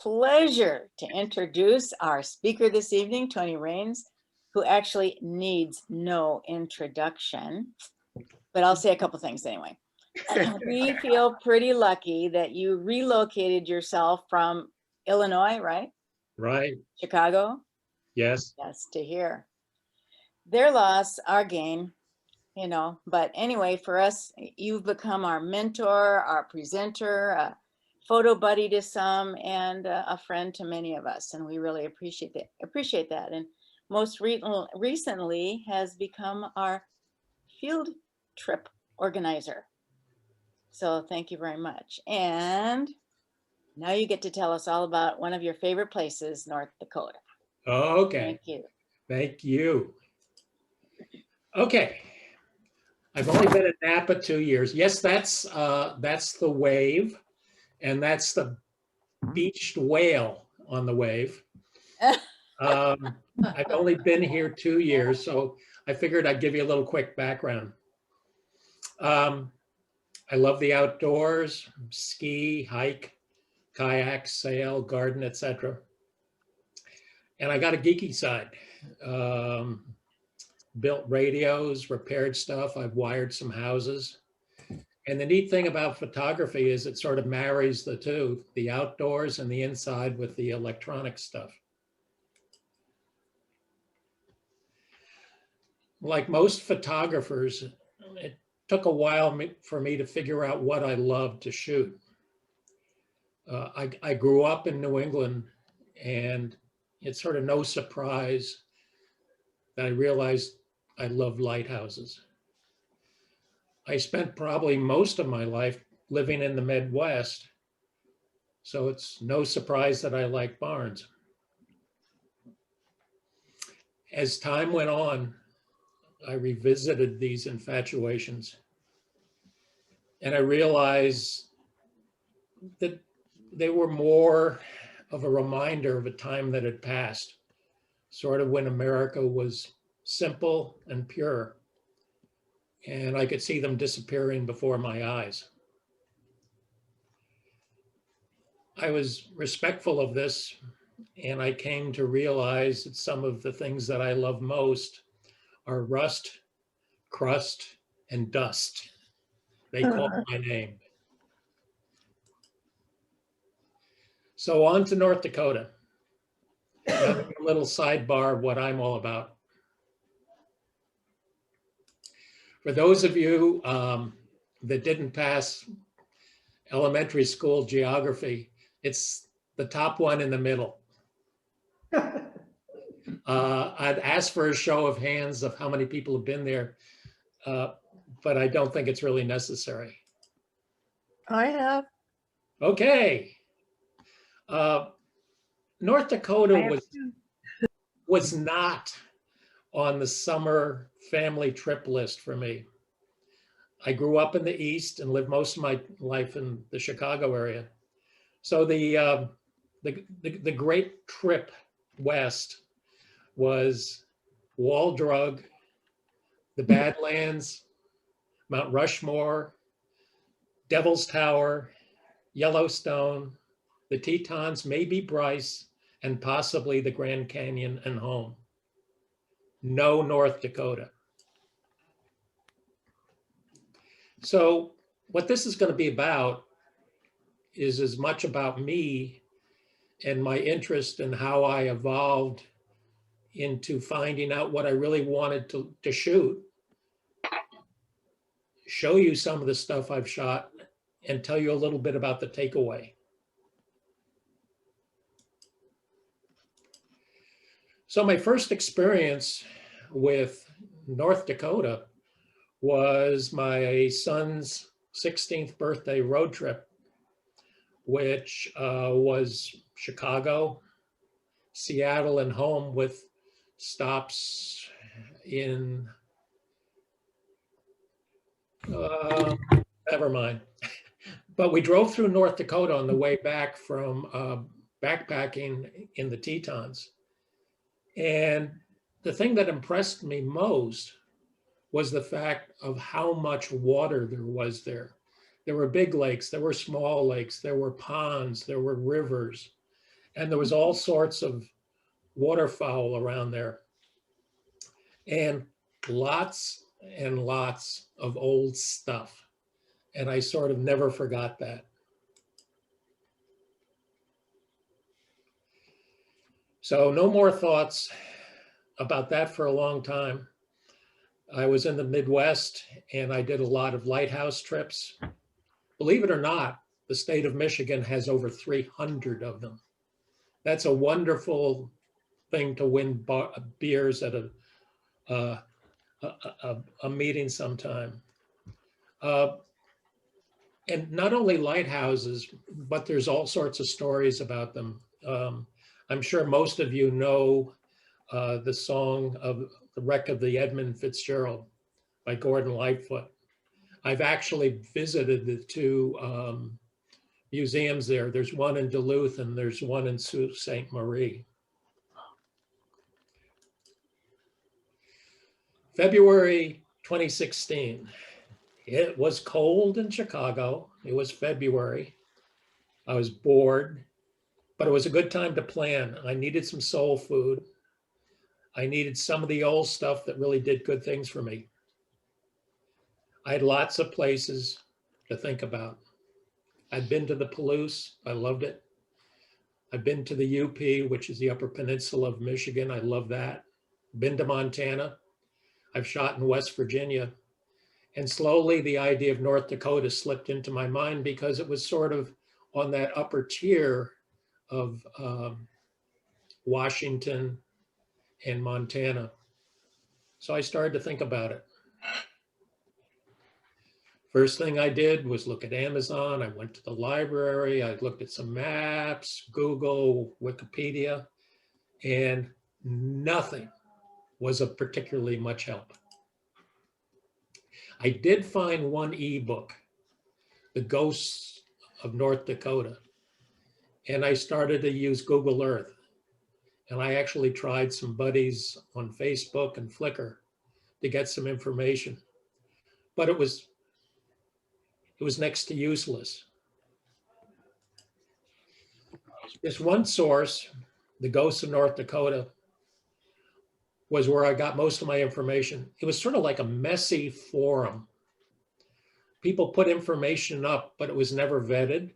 pleasure to introduce our speaker this evening, Tony Reynes, who actually needs no introduction, but I'll say a couple things anyway. We feel pretty lucky that you relocated yourself from Illinois, right? Right. Chicago? Yes. Yes, to hear. Their loss, our gain, you know, but anyway, for us, you've become our mentor, our presenter, a photo buddy to some, and a friend to many of us, and we really appreciate that. And most recently has become our field trip organizer. So thank you very much. And now you get to tell us all about one of your favorite places, North Dakota. Okay. Thank you. Thank you. Okay. I've only been in Napa 2 years. Yes, that's the wave, and that's the beached whale on the wave. I've only been here 2 years, so I figured I'd give you a little quick background. I love the outdoors, ski, hike, kayak, sail, garden, etc. And I got a geeky side. Built radios, repaired stuff. I've wired some houses. And the neat thing about photography is it sort of marries the two, the outdoors and the inside with the electronic stuff. Like most photographers, it took a while for me to figure out what I loved to shoot. I grew up in New England, and it's sort of no surprise that I realized I loved lighthouses. I spent probably most of my life living in the Midwest, so it's no surprise that I like barns. As time went on, I revisited these infatuations, and I realized that they were more of a reminder of a time that had passed, sort of when America was simple and pure, and I could see them disappearing before my eyes. I was respectful of this, and I came to realize that some of the things that I love most are rust, crust, and dust. They call my name. So on to North Dakota. A little sidebar of what I'm all about. For those of you that didn't pass elementary school geography, it's the top one in the middle. I'd ask for a show of hands of how many people have been there, but I don't think it's really necessary. I have. Okay. North Dakota was not on the summer family trip list for me. I grew up in the East and lived most of my life in the Chicago area. So the great trip west was Wall Drug, the Badlands, Mount Rushmore, Devil's Tower, Yellowstone, the Tetons, maybe Bryce, and possibly the Grand Canyon and home. No North Dakota. So what this is going to be about is as much about me and my interest in how I evolved into finding out what I really wanted to shoot, show you some of the stuff I've shot, and tell you a little bit about the takeaway. So my first experience with North Dakota was my son's 16th birthday road trip, which was Chicago, Seattle, and home with stops in, never mind. But we drove through North Dakota on the way back from backpacking in the Tetons. And the thing that impressed me most was the fact of how much water there was there. There were big lakes, there were small lakes, there were ponds, there were rivers. And there was all sorts of waterfowl around there. And lots and lots of old stuff. And I sort of never forgot that. So no more thoughts about that for a long time. I was in the Midwest and I did a lot of lighthouse trips. Believe it or not, the state of Michigan has over 300 of them. That's a wonderful thing to win beers at a meeting sometime. And not only lighthouses, but there's all sorts of stories about them. I'm sure most of you know the song of The Wreck of the Edmund Fitzgerald by Gordon Lightfoot. I've actually visited the two museums there. There's one in Duluth and there's one in Sault Ste. Marie. February 2016. It was cold in Chicago. It was February. I was bored, but it was a good time to plan. I needed some soul food. I needed some of the old stuff that really did good things for me. I had lots of places to think about. I'd been to the Palouse. I loved it. I've been to the UP, which is the Upper Peninsula of Michigan. I love that. Been to Montana. I've shot in West Virginia. And slowly the idea of North Dakota slipped into my mind because it was sort of on that upper tier of Washington and Montana. So I started to think about it. First thing I did was look at Amazon. I went to the library. I looked at some maps, Google, Wikipedia, and nothing was of particularly much help. I did find one ebook, The Ghosts of North Dakota, and I started to use Google Earth. And I actually tried some buddies on Facebook and Flickr to get some information, but it was next to useless. This one source, The Ghosts of North Dakota, was where I got most of my information. It was sort of like a messy forum. People put information up, but it was never vetted.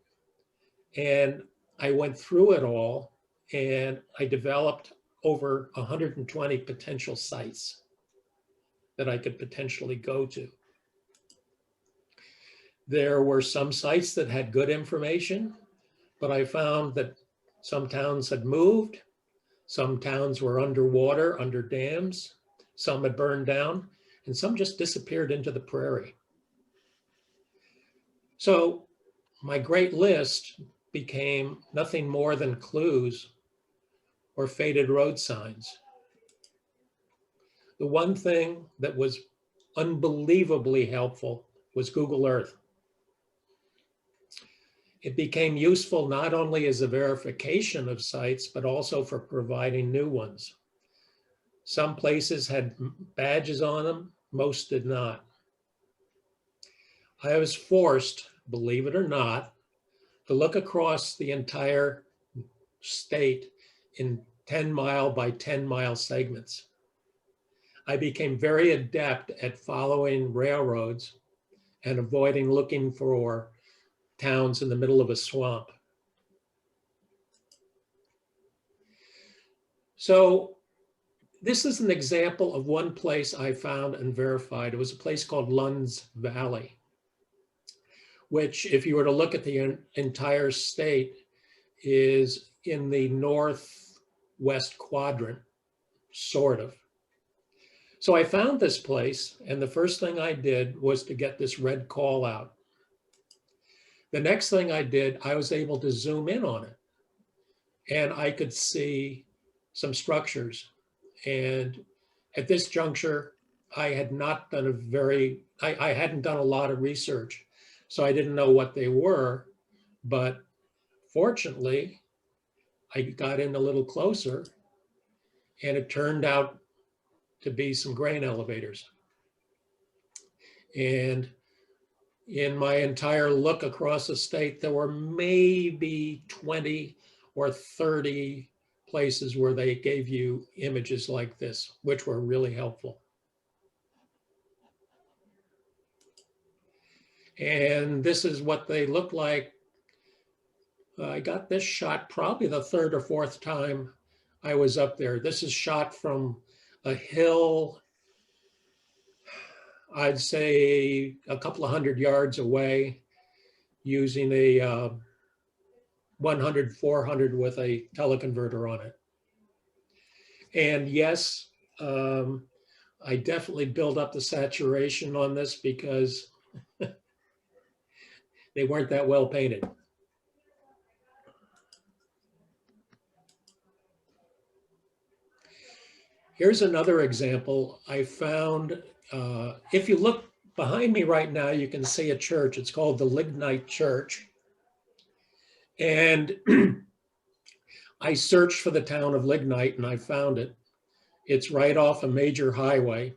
And I went through it all and I developed over 120 potential sites that I could potentially go to. There were some sites that had good information, but I found that some towns had moved, some towns were underwater, under dams, some had burned down, and some just disappeared into the prairie. So my great list became nothing more than clues or faded road signs. The one thing that was unbelievably helpful was Google Earth. It became useful not only as a verification of sites, but also for providing new ones. Some places had badges on them, most did not. I was forced, believe it or not, to look across the entire state in 10-mile by 10-mile segments. I became very adept at following railroads and avoiding looking for towns in the middle of a swamp. So this is an example of one place I found and verified. It was a place called Lund's Valley, which, if you were to look at the entire state, is in the northwest quadrant, sort of. So I found this place, and the first thing I did was to get this red call out. The next thing I did, I was able to zoom in on it, and I could see some structures. And at this juncture, I had not done I hadn't done a lot of research, so I didn't know what they were. But fortunately, I got in a little closer, and it turned out to be some grain elevators. And in my entire look across the state, there were maybe 20 or 30 places where they gave you images like this, which were really helpful. And this is what they look like. I got this shot probably the third or fourth time I was up there. This is shot from a hill, I'd say a couple of 100 yards away, using a 100/400 with a teleconverter on it. And yes, I definitely built up the saturation on this because they weren't that well painted. Here's another example I found. If you look behind me right now, you can see a church. It's called the Lightfoot Church. And I searched for the town of Lignite and I found it. It's right off a major highway.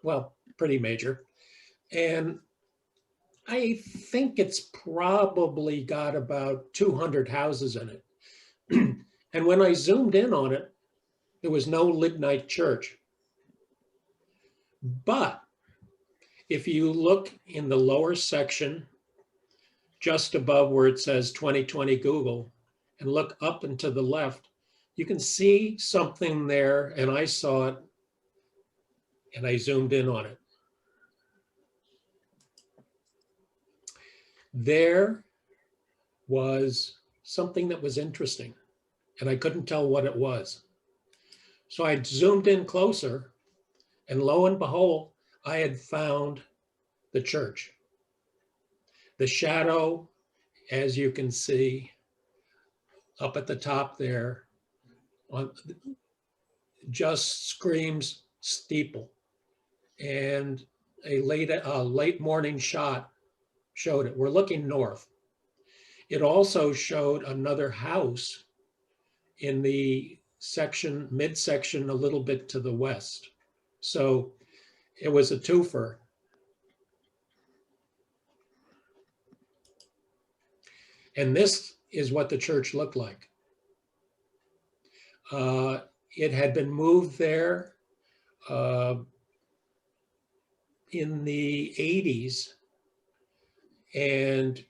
Well, pretty major. And I think it's probably got about 200 houses in it. And when I zoomed in on it, there was no Lignite Church. But if you look in the lower section, just above where it says 2020 Google, and look up and to the left, you can see something there, and I saw it, and I zoomed in on it. There was something that was interesting, and I couldn't tell what it was. So I zoomed in closer, and lo and behold, I had found the church. The shadow, as you can see, up at the top there, just screams steeple. And a late morning shot showed it. We're looking north. It also showed another house in the section, midsection, a little bit to the west. So it was a twofer. And this is what the church looked like. It had been moved there in the 80s, and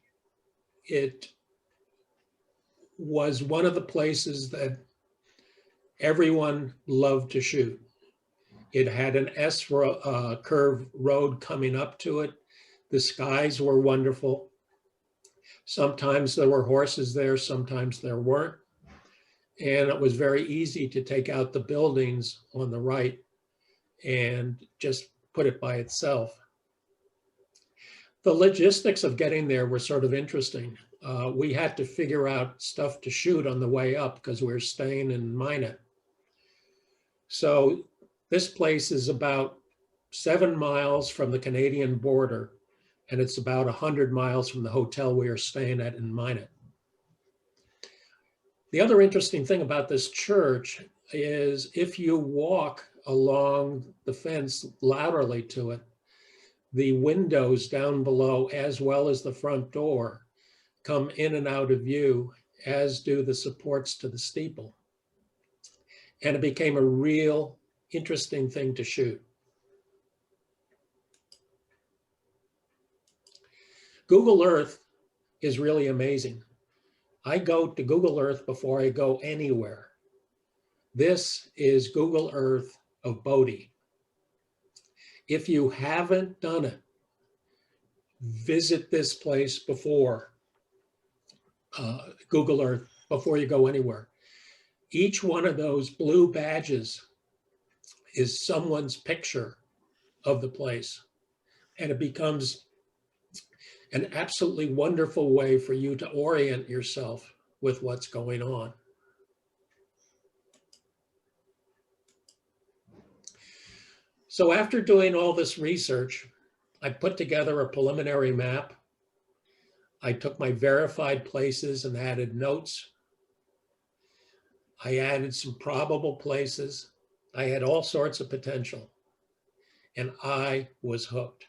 it was one of the places that everyone loved to shoot. It had an S-curve road coming up to it. The skies were wonderful. Sometimes there were horses there, sometimes there weren't. And it was very easy to take out the buildings on the right and just put it by itself. The logistics of getting there were sort of interesting. We had to figure out stuff to shoot on the way up because we were staying in Minot. So this place is about 7 miles from the Canadian border, and it's about 100 miles from the hotel we are staying at in Minot. The other interesting thing about this church is if you walk along the fence laterally to it, the windows down below, as well as the front door, come in and out of view, as do the supports to the steeple. And it became a real interesting thing to shoot. Google Earth is really amazing. I go to Google Earth before I go anywhere. This is Google Earth of Bodie. If you haven't done it, visit this place before Google Earth, before you go anywhere. Each one of those blue badges is someone's picture of the place. And it becomes an absolutely wonderful way for you to orient yourself with what's going on. So after doing all this research, I put together a preliminary map. I took my verified places and added notes. I added some probable places. I had all sorts of potential, and I was hooked.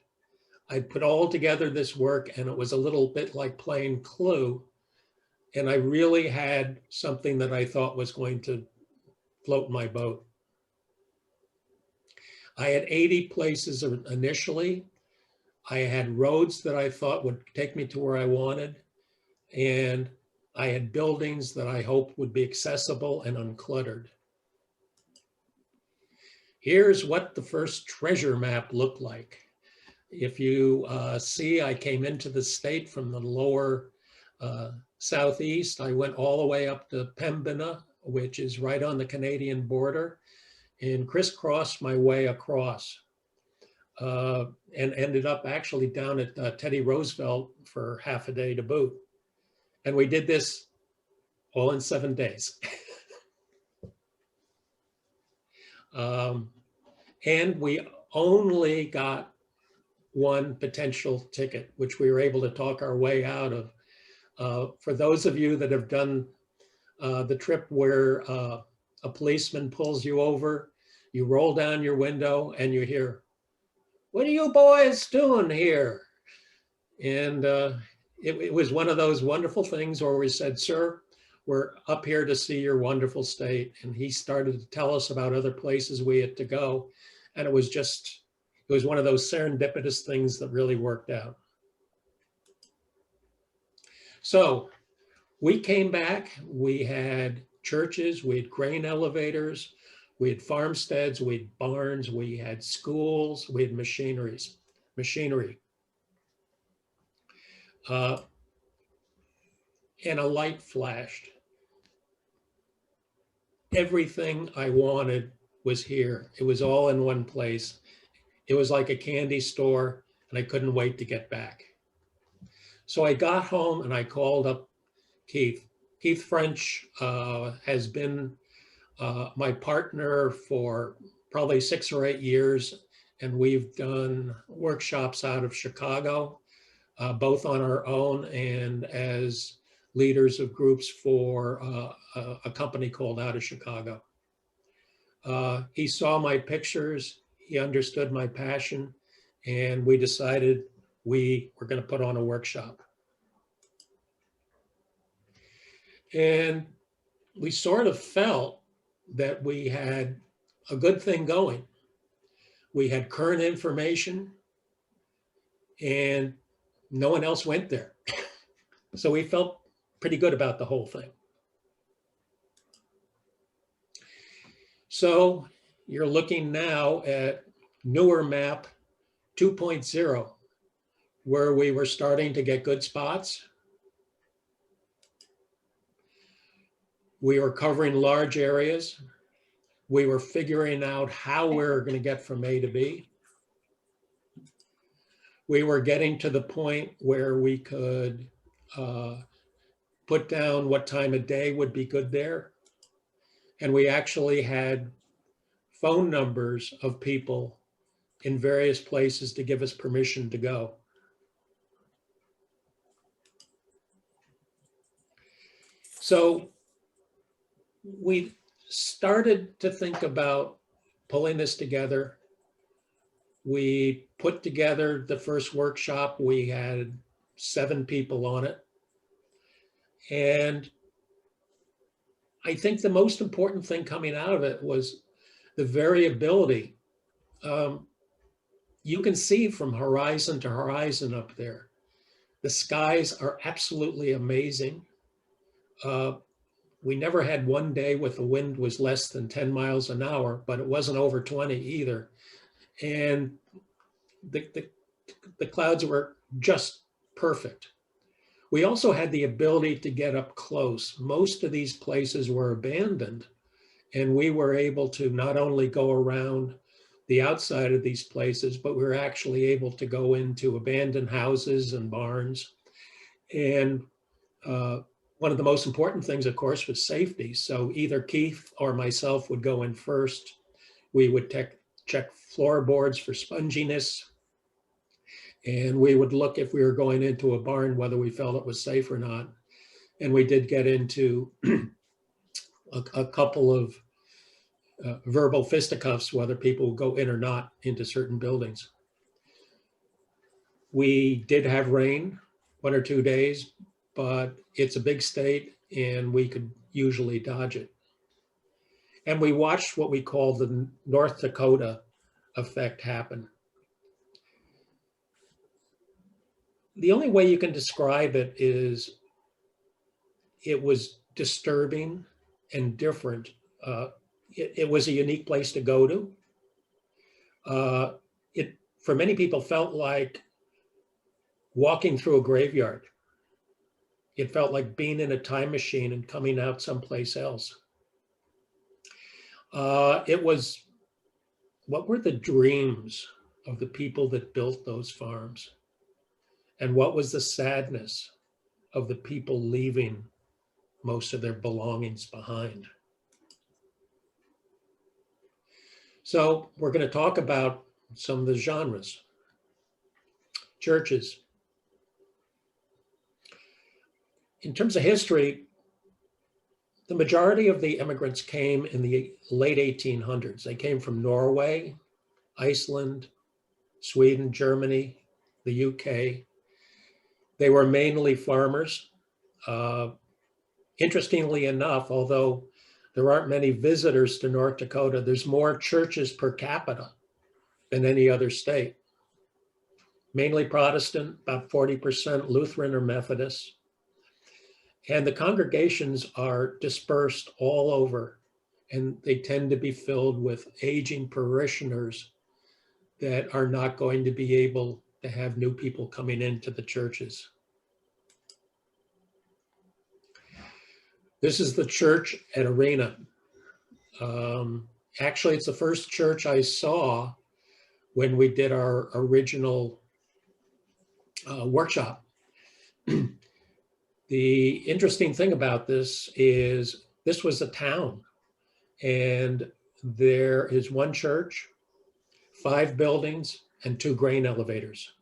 I put all together this work, and it was a little bit like playing Clue. And I really had something that I thought was going to float my boat. I had 80 places initially. I had roads that I thought would take me to where I wanted. And I had buildings that I hoped would be accessible and uncluttered. Here's what the first treasure map looked like. If you see, I came into the state from the lower southeast. I went all the way up to Pembina, which is right on the Canadian border, and crisscrossed my way across and ended up actually down at Teddy Roosevelt for half a day to boot. And we did this all in 7 days. And we only got one potential ticket, which we were able to talk our way out of. For those of you that have done the trip where a policeman pulls you over, you roll down your window and you hear, "What are you boys doing here?" And it was one of those wonderful things where we said, "Sir, we're up here to see your wonderful state." And he started to tell us about other places we had to go. And it was one of those serendipitous things that really worked out. So we came back, we had churches, we had grain elevators, we had farmsteads, we had barns, we had schools, we had machinery. And a light flashed. Everything I wanted was here. It was all in one place. It was like a candy store, and I couldn't wait to get back. So I got home and I called up Keith. Keith French has been my partner for probably 6 or 8 years, and we've done workshops out of Chicago, both on our own and as leaders of groups for a company called Out of Chicago. He saw my pictures, he understood my passion, and we decided we were going to put on a workshop. And we sort of felt that we had a good thing going. We had current information and no one else went there. So we felt pretty good about the whole thing. So you're looking now at newer map 2.0, where we were starting to get good spots. We were covering large areas. We were figuring out how we were going to get from A to B. We were getting to the point where we could put down what time of day would be good there. And we actually had phone numbers of people in various places to give us permission to go. So we started to think about pulling this together. We put together the first workshop. We had 7 people on it. And I think the most important thing coming out of it was the variability. You can see from horizon to horizon up there. The skies are absolutely amazing. We never had one day with the wind was less than 10 miles an hour, but it wasn't over 20 either. And the clouds were just perfect. We also had the ability to get up close. Most of these places were abandoned, and we were able to not only go around the outside of these places, but we were actually able to go into abandoned houses and barns. And one of the most important things, of course, was safety. So either Keith or myself would go in first. We would check floorboards for sponginess. And we would look if we were going into a barn, whether we felt it was safe or not. And we did get into a couple of verbal fisticuffs, whether people would go in or not into certain buildings. We did have rain 1 or 2 days, but it's a big state and we could usually dodge it. And we watched what we call the North Dakota effect happen. The only way you can describe it is it was disturbing and different. It was a unique place to go to. It, for many people, felt like walking through a graveyard. It felt like being in a time machine and coming out someplace else. It was, what were the dreams of the people that built those farms? And what was the sadness of the people leaving most of their belongings behind? So we're going to talk about some of the genres. Churches. In terms of history, the majority of the immigrants came in the late 1800s. They came from Norway, Iceland, Sweden, Germany, the UK. They were mainly farmers. Interestingly enough, although there aren't many visitors to North Dakota, there's more churches per capita than any other state. Mainly Protestant, about 40% Lutheran or Methodist. And the congregations are dispersed all over, and they tend to be filled with aging parishioners that are not going to be able to have new people coming into the churches. This is the church at Reynes. Actually, it's the first church I saw when we did our original workshop. The interesting thing about this is this was a town, and there is one church, 5 buildings, and 2 grain elevators.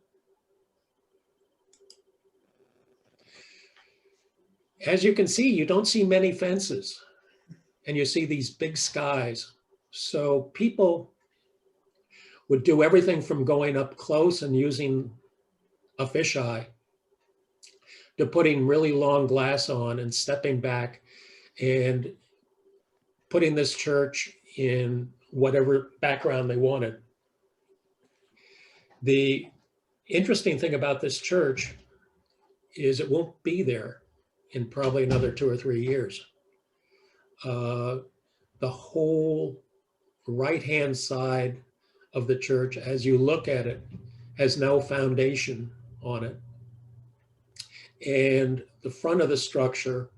As you can see, you don't see many fences, and you see these big skies. So people would do everything from going up close and using a fisheye to putting really long glass on and stepping back and putting this church in whatever background they wanted. The interesting thing about this church is it won't be there in probably another 2 or 3 years. The whole right-hand side of the church, as you look at it, has no foundation on it. And the front of the structure,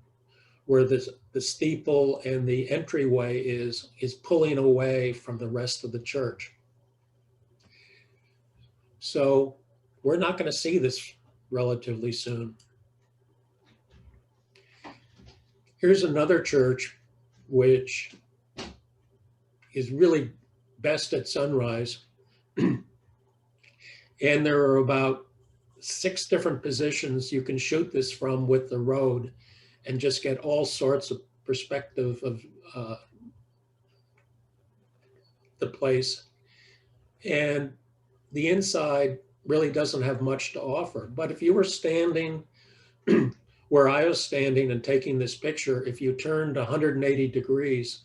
where the steeple and the entryway is pulling away from the rest of the church. So we're not going to see this relatively soon. Here's another church which is really best at sunrise. And there are about 6 different positions you can shoot this from with the road and just get all sorts of perspective of the place. And the inside really doesn't have much to offer. But if you were standing where I was standing and taking this picture, if you turned 180 degrees,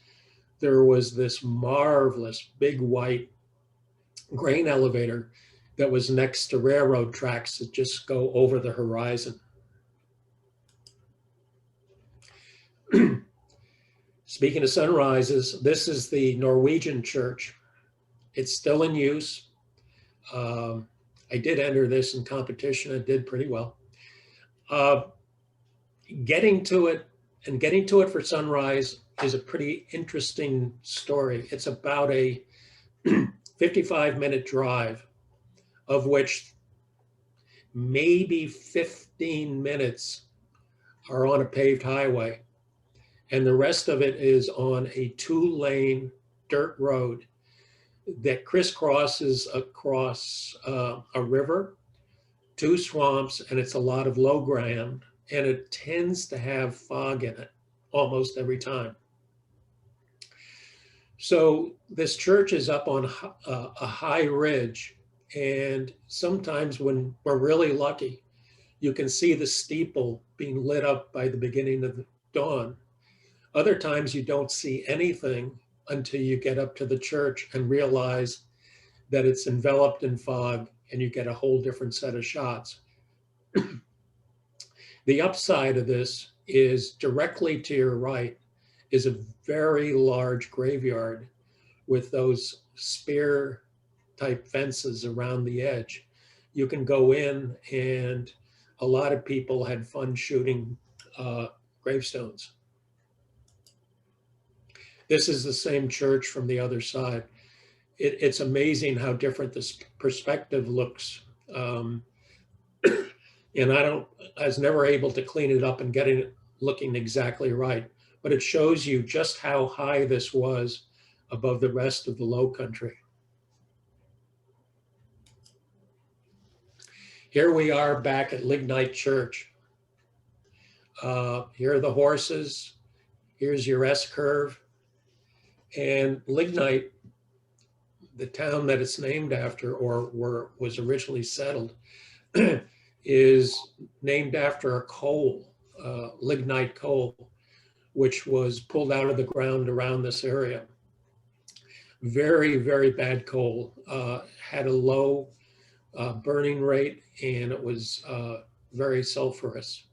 there was this marvelous big white grain elevator that was next to railroad tracks that just go over the horizon. Speaking of sunrises, this is the Norwegian Church. It's still in use. I did enter this in competition. I did pretty well. Getting to it for sunrise is a pretty interesting story. It's about a 55-minute drive, of which maybe 15 minutes are on a paved highway. And the rest of it is on a 2-lane dirt road that crisscrosses across a river, 2 swamps, and it's a lot of low ground, and it tends to have fog in it almost every time. So this church is up on a high ridge, and sometimes when we're really lucky, you can see the steeple being lit up by the beginning of the dawn. Other times you don't see anything until you get up to the church and realize that it's enveloped in fog, and you get a whole different set of shots. The upside of this is directly to your right is a very large graveyard with those spear type fences around the edge. You can go in, and a lot of people had fun shooting gravestones. This is the same church from the other side. It's amazing how different this perspective looks. And I was never able to clean it up and get it looking exactly right, but it shows you just how high this was above the rest of the low country. Here we are back at Lignite Church. Here are the horses. Here's your S-curve. And Lignite, the town that it's named after, or was originally settled, is named after a coal, lignite coal, which was pulled out of the ground around this area. Very, very bad coal, had a low burning rate, and it was very sulfurous.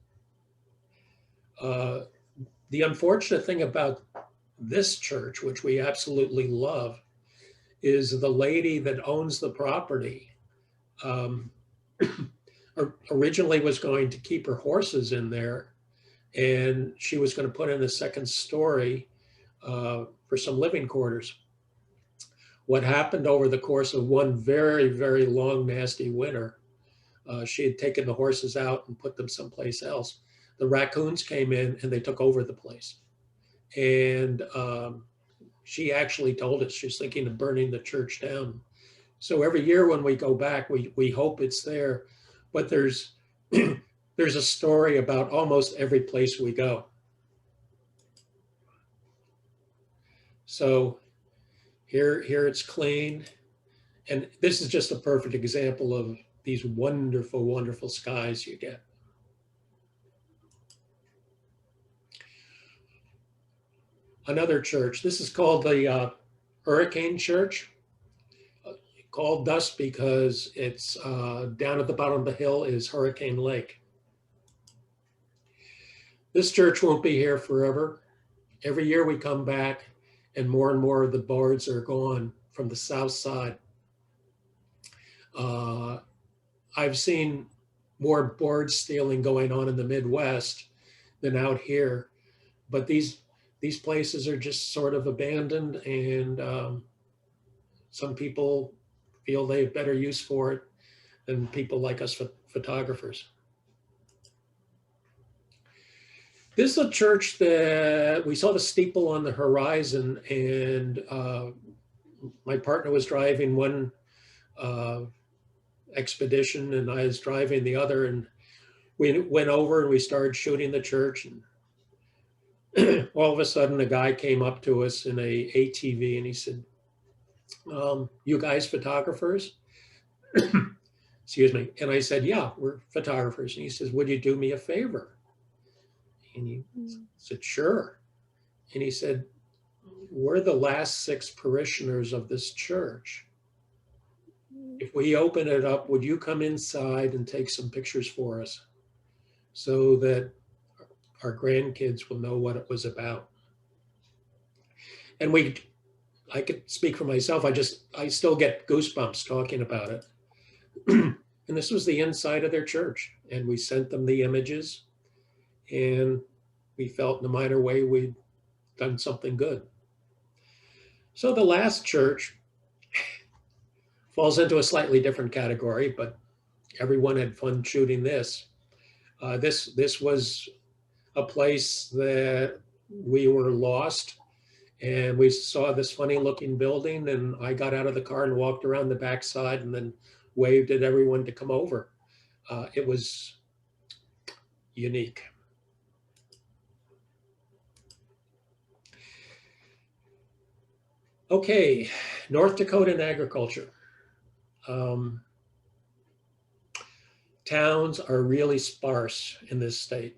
The unfortunate thing about this church, which we absolutely love, is the lady that owns the property originally was going to keep her horses in there, and she was going to put in a second story for some living quarters. What happened over the course of one very, very long, nasty winter, she had taken the horses out and put them someplace else. The raccoons came in and they took over the place. And she actually told us she's thinking of burning the church down. So every year when we go back, we hope it's there. But there's there's a story about almost every place we go. So here it's clean. And this is just a perfect example of these wonderful, wonderful skies you get. Another church. This is called the Hurricane Church. Called thus because it's down at the bottom of the hill is Hurricane Lake. This church won't be here forever. Every year we come back and more of the boards are gone from the south side. I've seen more board stealing going on in the Midwest than out here, but these places are just sort of abandoned, and some people feel they have better use for it than people like us photographers. This is a church that we saw the steeple on the horizon, and my partner was driving one expedition and I was driving the other, and we went over and we started shooting the church, and all of a sudden a guy came up to us in a ATV and he said, you guys photographers? Excuse me. And I said, yeah, we're photographers. And he says, would you do me a favor? And he said, sure. And he said, we're the last 6 parishioners of this church. If we open it up, would you come inside and take some pictures for us so that our grandkids will know what it was about? And I could speak for myself. I still get goosebumps talking about it. And this was the inside of their church. And we sent them the images, and we felt in a minor way we'd done something good. So the last church falls into a slightly different category, but everyone had fun shooting this. This was a place that we were lost, and we saw this funny looking building, and I got out of the car and walked around the backside and then waved at everyone to come over. It was unique. Okay, North Dakota and agriculture. towns are really sparse in this state.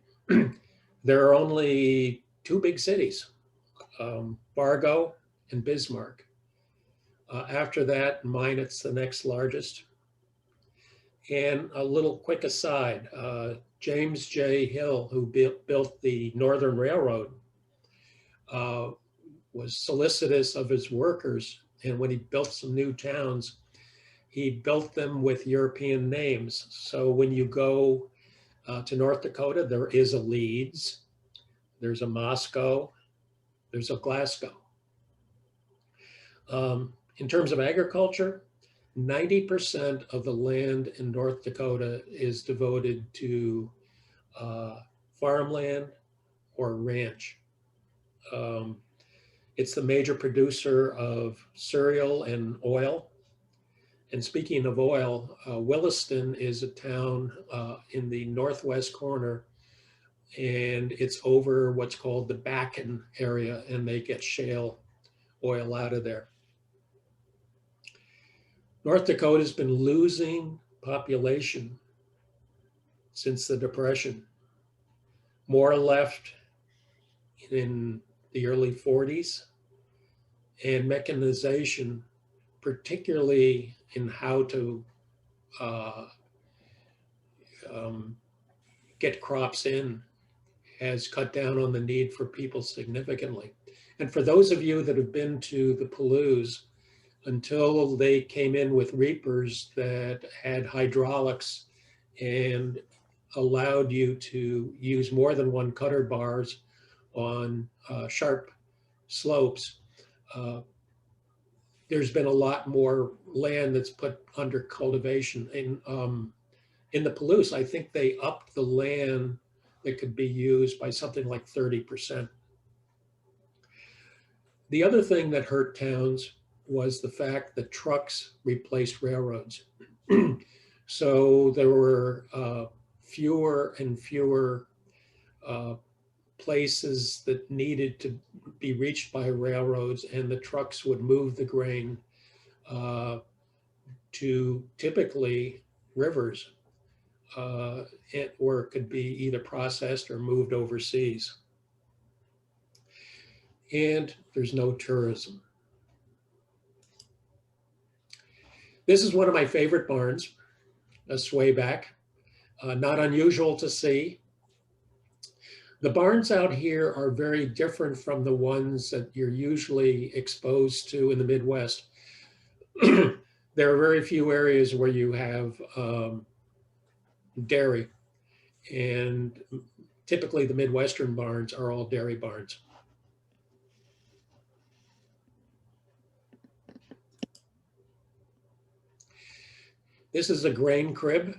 There are only two big cities, Fargo and Bismarck. After that, Minot's the next largest. And a little quick aside, James J. Hill, who built the Northern Railroad, was solicitous of his workers. And when he built some new towns, he built them with European names. So when you go to North Dakota, there is a Leeds, there's a Moscow, there's a Glasgow. In terms of agriculture, 90% of the land in North Dakota is devoted to farmland or ranch. It's the major producer of cereal and oil. And speaking of oil, Williston is a town in the northwest corner, and it's over what's called the Bakken area, and they get shale oil out of there. North Dakota's been losing population since the Depression. More left in the early 40s, and mechanization, particularly in how to get crops in, has cut down on the need for people significantly. And for those of you that have been to the Palouse, until they came in with reapers that had hydraulics and allowed you to use more than one cutter bars on sharp slopes, there's been a lot more land that's put under cultivation. In the Palouse, I think they upped the land that could be used by something like 30%. The other thing that hurt towns was the fact that trucks replaced railroads. So there were fewer and fewer places that needed to be reached by railroads, and the trucks would move the grain to typically rivers, or it could be either processed or moved overseas. And there's no tourism. This is one of my favorite barns, a swayback, not unusual to see. The barns out here are very different from the ones that you're usually exposed to in the Midwest. There are very few areas where you have dairy, and typically the Midwestern barns are all dairy barns. This is a grain crib.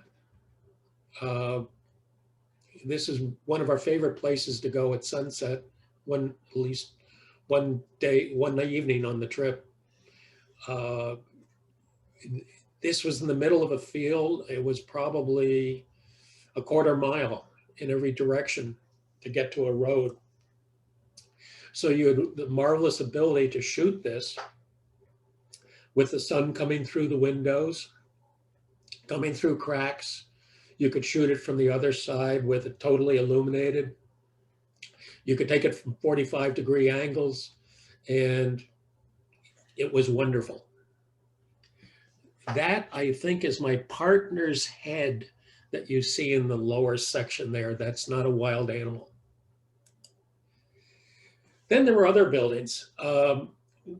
This is one of our favorite places to go at sunset, at least one evening on the trip. This was in the middle of a field. It was probably a quarter mile in every direction to get to a road. So you had the marvelous ability to shoot this with the sun coming through the windows, coming through cracks. You could shoot it from the other side with it totally illuminated. You could take it from 45-degree angles, and it was wonderful. That, I think, is my partner's head that you see in the lower section there. That's not a wild animal. Then there were other buildings.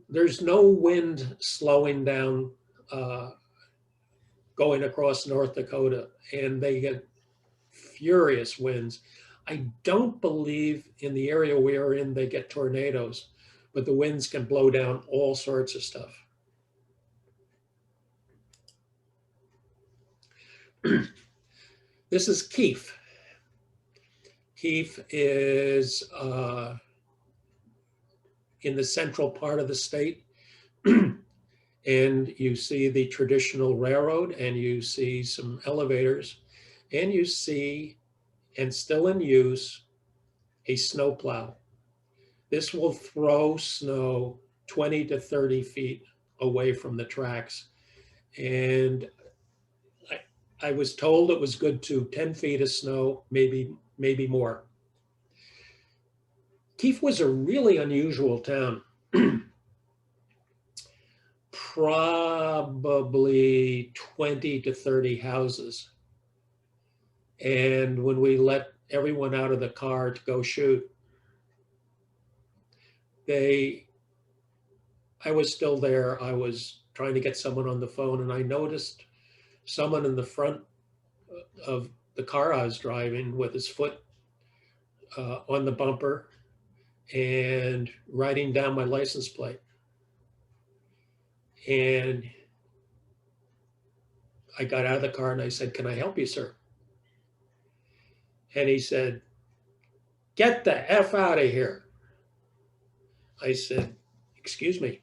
There's no wind slowing down going across North Dakota, and they get furious winds. I don't believe in the area we are in they get tornadoes, but the winds can blow down all sorts of stuff. This is Keefe. Keefe is in the central part of the state. And you see the traditional railroad, and you see some elevators, and you see, and still in use, a snowplow. This will throw snow 20 to 30 feet away from the tracks. And I was told it was good to 10 feet of snow, maybe more. Keefe was a really unusual town. Probably 20 to 30 houses. And when we let everyone out of the car to go shoot, I was still there. I was trying to get someone on the phone, and I noticed someone in the front of the car I was driving with his foot on the bumper and writing down my license plate. And I got out of the car and I said, "Can I help you, sir?" And he said, "Get the F out of here." I said, "Excuse me,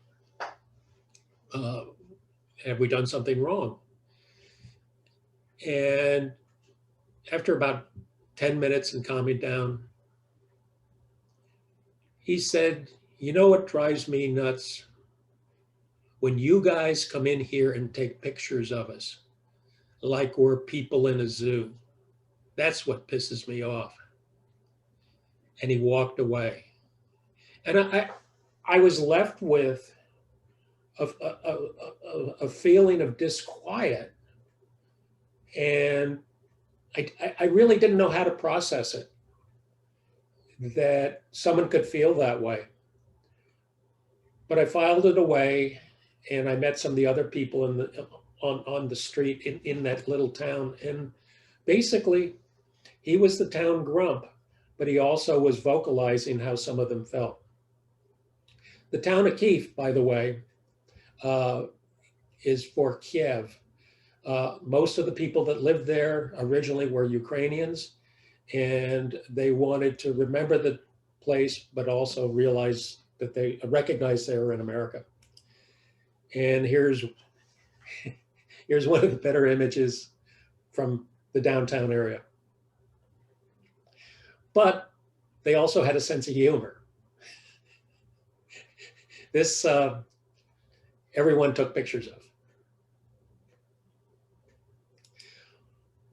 have we done something wrong?" And after about 10 minutes and calming down, he said, "You know what drives me nuts? When you guys come in here and take pictures of us like we're people in a zoo. That's what pisses me off." And he walked away. And I was left with a feeling of disquiet. And I really didn't know how to process it, that someone could feel that way. But I filed it away, and I met some of the other people on the street in that little town. And basically, he was the town grump, but he also was vocalizing how some of them felt. The town of Kiev, by the way, is for Kiev. Most of the people that lived there originally were Ukrainians, and they wanted to remember the place, but also realize that they recognize they were in America. And here's one of the better images from the downtown area. But they also had a sense of humor. This everyone took pictures of.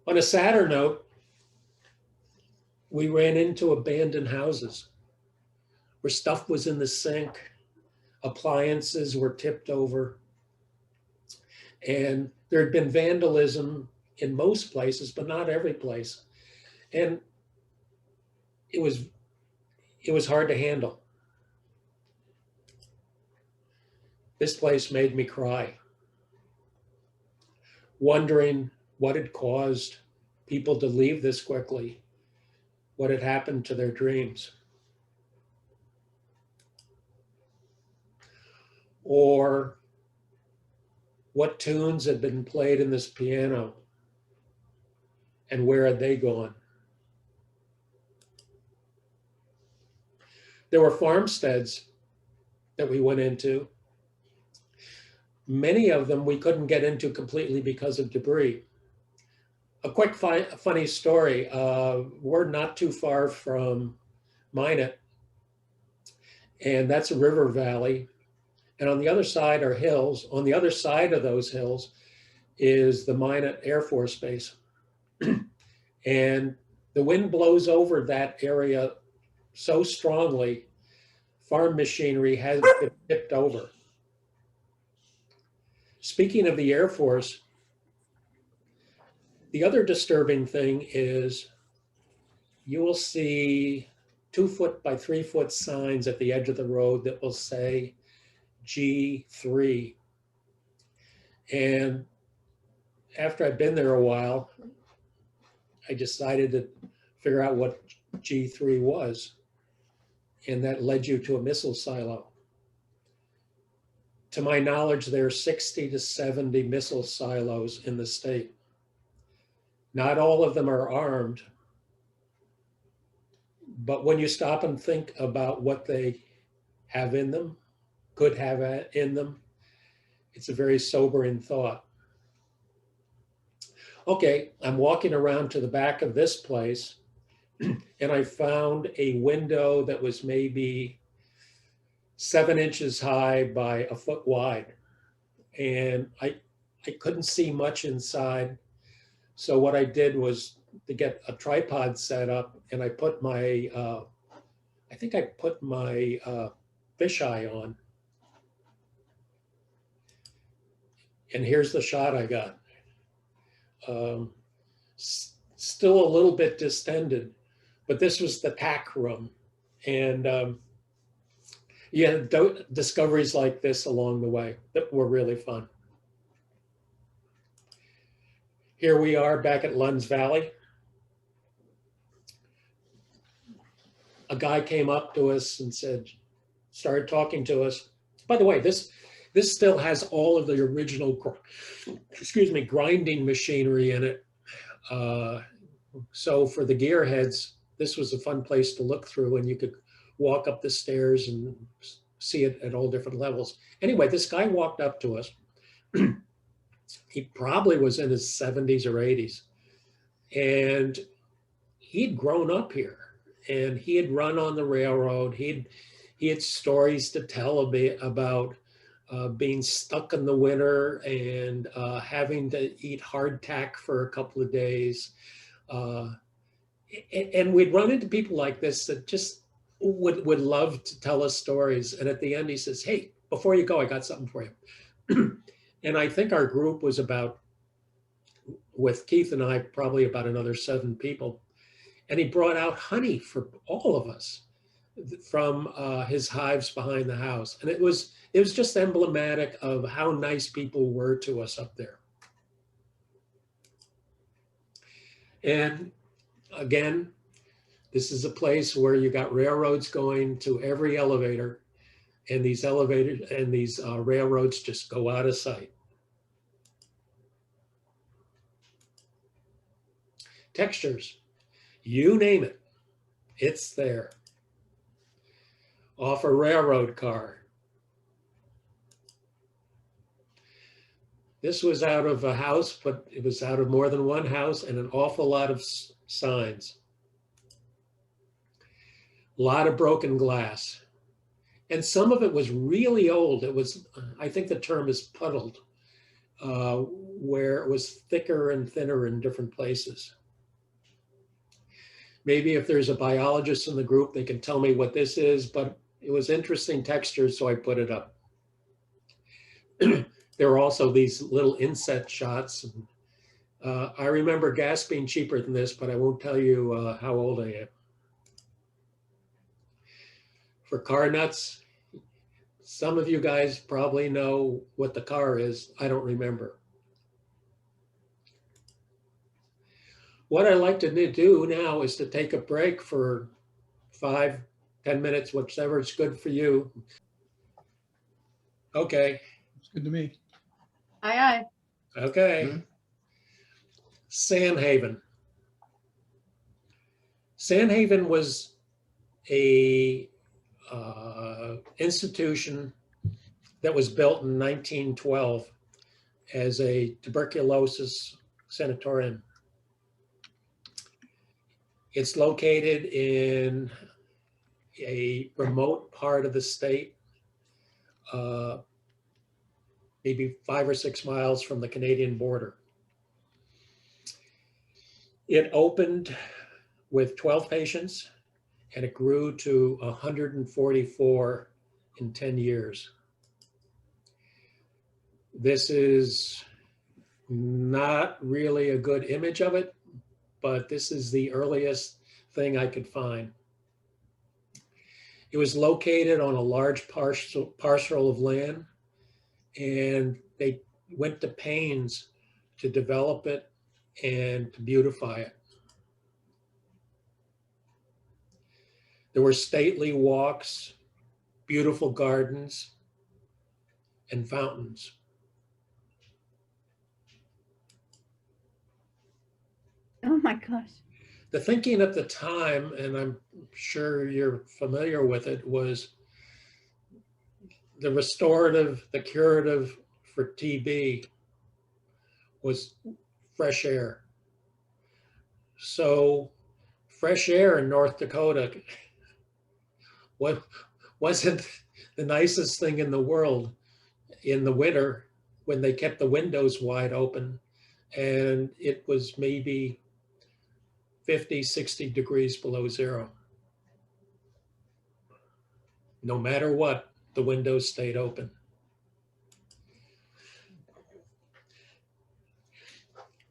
On a sadder note, we ran into abandoned houses where stuff was in the sink, appliances were tipped over, and there had been vandalism in most places, but not every place. And it was hard to handle. This place made me cry, wondering what had caused people to leave this quickly, what had happened to their dreams. Or what tunes had been played in this piano and where had they gone? There were farmsteads that we went into. Many of them we couldn't get into completely because of debris. A quick funny story, we're not too far from Minot, and that's a river valley. And on the other side are hills. On the other side of those hills is the Minot Air Force Base. And the wind blows over that area so strongly, farm machinery has been tipped over. Speaking of the Air Force, the other disturbing thing is you will see 2-foot by 3-foot signs at the edge of the road that will say G3. And after I'd been there a while, I decided to figure out what G3 was. And that led you to a missile silo. To my knowledge, there are 60 to 70 missile silos in the state. Not all of them are armed, but when you stop and think about what they have in them, could have in them, it's a very sobering thought. Okay, I'm walking around to the back of this place, and I found a window that was maybe 7 inches high by a foot wide. And I couldn't see much inside, So what I did was to get a tripod set up, and I put my, I think I put my fisheye on. And here's the shot I got. Still a little bit distended, but this was the tack room. And you had discoveries like this along the way that were really fun. Here we are back at Lunds Valley. A guy came up to us and started talking to us. By the way, this still has all of the original, grinding machinery in it. So for the gearheads, this was a fun place to look through, and you could walk up the stairs and see it at all different levels. Anyway, this guy walked up to us. He probably was in his 70s or 80s, and he'd grown up here, and he had run on the railroad. He had stories to tell a bit about being stuck in the winter and having to eat hardtack for a couple of days. And we'd run into people like this that just would love to tell us stories. And at the end, he says, "Hey, before you go, I got something for you." And I think our group was about, with Keith and I, probably about another 7 people. And he brought out honey for all of us from his hives behind the house. And it was just emblematic of how nice people were to us up there. And again, this is a place where you got railroads going to every elevator, and these elevators and these railroads just go out of sight. Textures, you name it, it's there. Off a railroad car. This was out of a house, but it was out of more than one house, and an awful lot of signs. A lot of broken glass. And some of it was really old. It was, I think the term is puddled, where it was thicker and thinner in different places. Maybe if there's a biologist in the group, they can tell me what this is, but it was interesting textures, so I put it up. There were also these little inset shots. I remember gas being cheaper than this, but I won't tell you how old I am. For car nuts, some of you guys probably know what the car is. I don't remember. What I like to do now is to take a break for 5, 10 minutes, whichever is good for you. Okay. It's good to me. Aye, aye. Okay. Mhm. Sandhaven. Sandhaven was a institution that was built in 1912 as a tuberculosis sanatorium. It's located in a remote part of the state, maybe 5 or 6 miles from the Canadian border. It opened with 12 patients, and it grew to 144 in 10 years. This is not really a good image of it, but this is the earliest thing I could find. It was located on a large parcel of land, and they went to pains to develop it and to beautify it. There were stately walks, beautiful gardens, and fountains. Oh my gosh. The thinking at the time, and I'm sure you're familiar with it, was the restorative, the curative for TB was fresh air. So fresh air in North Dakota wasn't the nicest thing in the world in the winter when they kept the windows wide open and it was maybe 50, 60 degrees below zero. No matter what, the windows stayed open.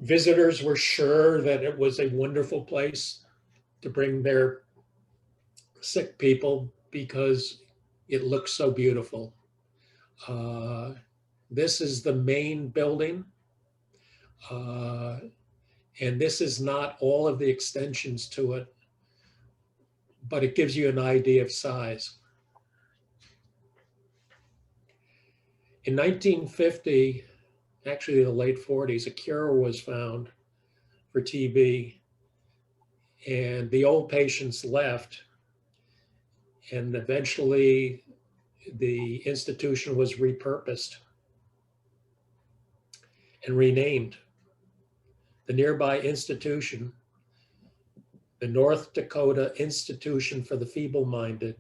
Visitors were sure that it was a wonderful place to bring their sick people because it looks so beautiful. This is the main building, and this is not all of the extensions to it, but it gives you an idea of size. In 1950, actually the late 40s, a cure was found for TB, and the old patients left, and eventually the institution was repurposed and renamed. The nearby institution, the North Dakota Institution for the Feeble-Minded,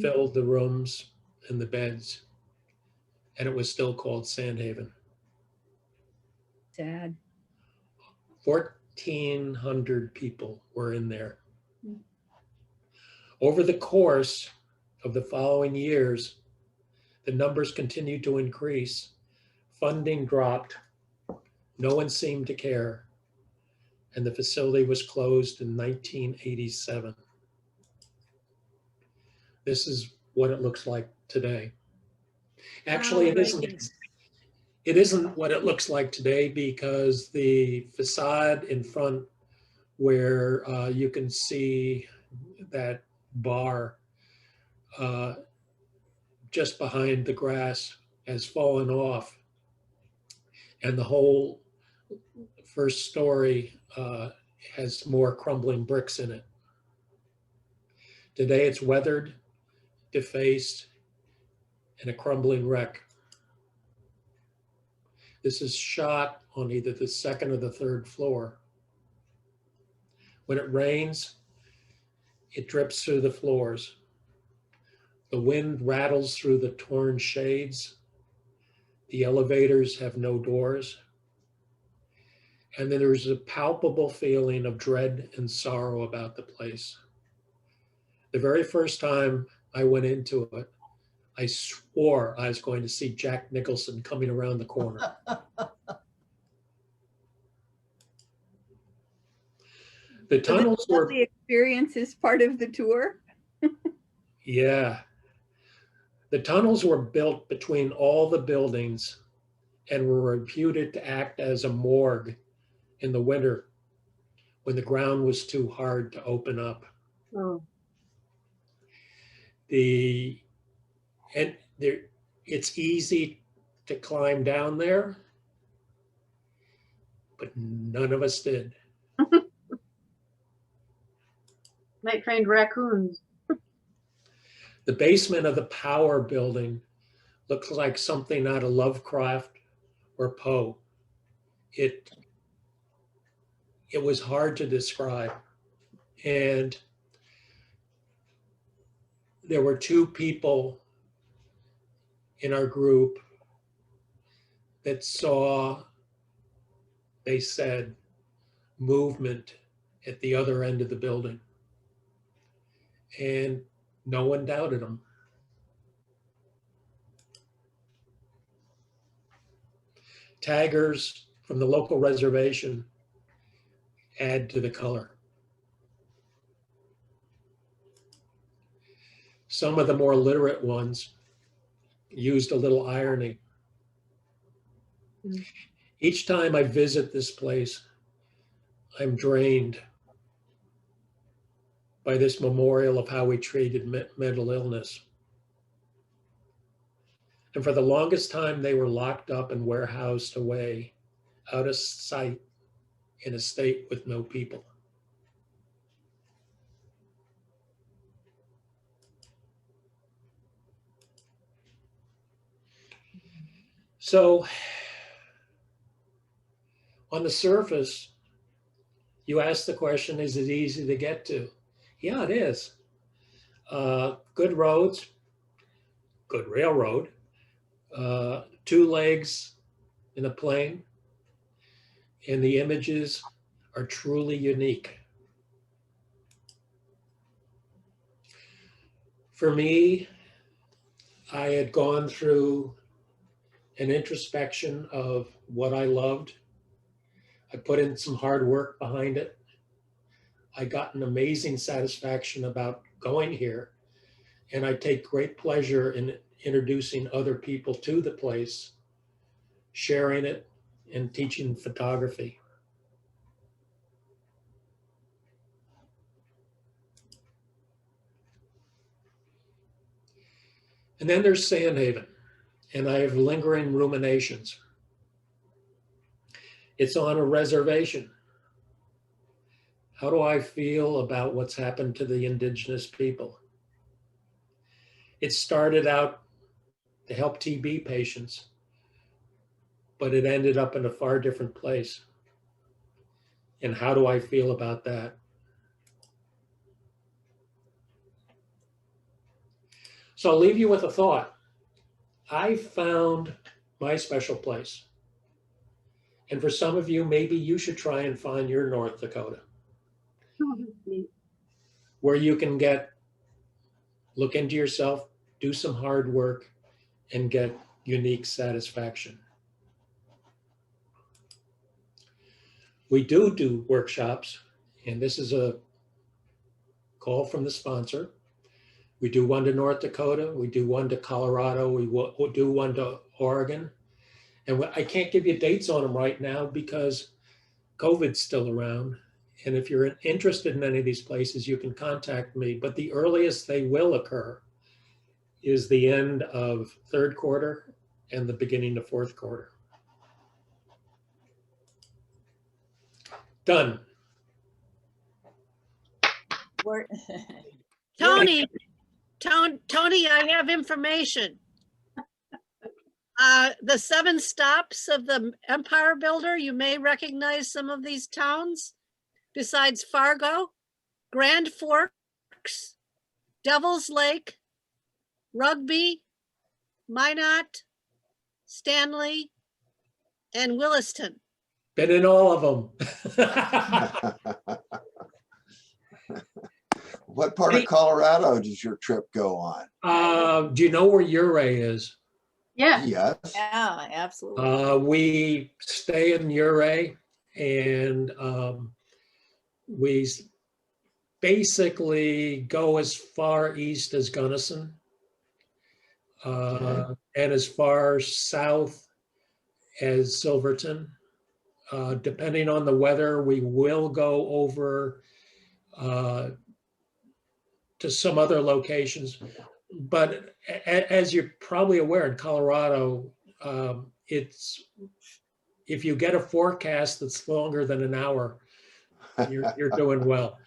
filled the rooms and the beds, and it was still called Sandhaven. Sad. 1,400 people were in there. Over the course of the following years, the numbers continued to increase. Funding dropped. No one seemed to care. And the facility was closed in 1987. This is what it looks like today. Actually, it isn't what it looks like today, because the facade in front where you can see that bar just behind the grass has fallen off, and the whole first story has more crumbling bricks in it. Today it's weathered, defaced, and a crumbling wreck. This is shot on either the second or the third floor. When it rains, it drips through the floors. The wind rattles through the torn shades. The elevators have no doors. And then there's a palpable feeling of dread and sorrow about the place. The very first time I went into it, I swore I was going to see Jack Nicholson coming around the corner. The tunnels were... The experience is part of the tour? Yeah. The tunnels were built between all the buildings and were reputed to act as a morgue in the winter when the ground was too hard to open up. Oh. It's easy to climb down there, but none of us did. Night trained raccoons. The basement of the power building looks like something out of Lovecraft or Poe. It was hard to describe. And there were two people in our group that saw, they said, movement at the other end of the building. And no one doubted them. Taggers from the local reservation add to the color. Some of the more literate ones used a little irony. Each time I visit this place, I'm drained by this memorial of how we treated mental illness. And for the longest time, they were locked up and warehoused away, out of sight, in a state with no people. So, on the surface, you ask the question, is it easy to get to? Yeah, it is. Good roads, good railroad, 2 legs in a plane, and the images are truly unique. For me, I had gone through an introspection of what I loved. I put in some hard work behind it. I got an amazing satisfaction about going here, and I take great pleasure in introducing other people to the place, sharing it, and teaching photography. And then there's Sandhaven, and I have lingering ruminations. It's on a reservation. How do I feel about what's happened to the indigenous people? It started out to help TB patients, but it ended up in a far different place. And how do I feel about that? So I'll leave you with a thought. I found my special place. And for some of you, maybe you should try and find your North Dakota, where you can look into yourself, do some hard work, and get unique satisfaction. We do workshops, and this is a call from the sponsor. We do one to North Dakota, we do one to Colorado, we'll do one to Oregon. And I can't give you dates on them right now because COVID's still around. And if you're interested in any of these places, you can contact me. But the earliest they will occur is the end of third quarter and the beginning of fourth quarter. Done. Tony, I have information. The 7 stops of the Empire Builder, you may recognize some of these towns besides Fargo, Grand Forks, Devil's Lake, Rugby, Minot, Stanley, and Williston. Been in all of them. What part of Colorado does your trip go on? Do you know where Ouray is? Yeah. Yes. Yeah, absolutely. We stay in Ouray, and we basically go as far east as Gunnison, and as far south as Silverton. Depending on the weather, we will go over to some other locations. But as you're probably aware, in Colorado, it's, if you get a forecast that's longer than an hour, you're doing well.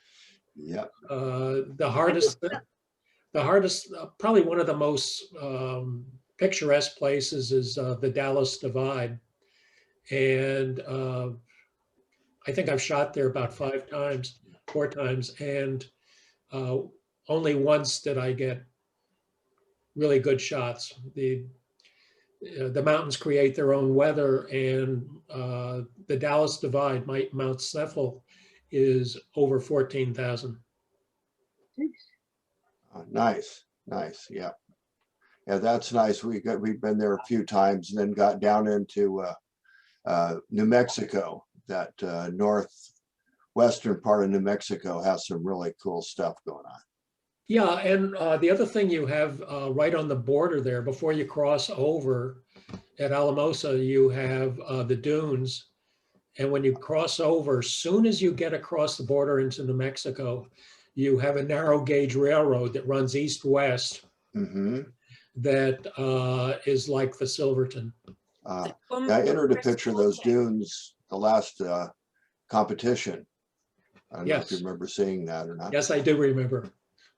Yep. The hardest, probably one of the most picturesque places is the Dallas Divide. And I think I've shot there about 4 times, and only once did I get really good shots. The mountains create their own weather, and the Dallas Divide, Mount Sniffle, is over 14,000. Nice, yeah. Yeah, that's nice. We've been there a few times, and then got down into New Mexico. That northwestern part of New Mexico has some really cool stuff going on. Yeah, and the other thing you have right on the border there, before you cross over at Alamosa, you have the dunes. And when you cross over, soon as you get across the border into New Mexico, you have a narrow gauge railroad that runs east-west. Mm-hmm. That is like the Silverton. I entered a picture of those dunes the last competition. I don't know if you remember seeing that or not. Yes, I do remember.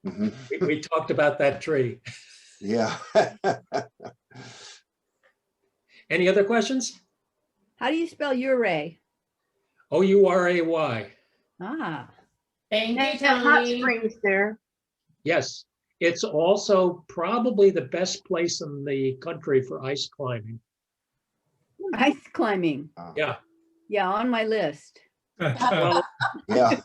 Mm-hmm. We talked about that tree. Yeah. Any other questions? How do you spell Ouray? O-U-R-A-Y. Ah, Thank And you, hot Tony. springs there. Yes, it's also probably the best place in the country for ice climbing. ice climbing. Yeah. Yeah, on my list. Well, Yeah.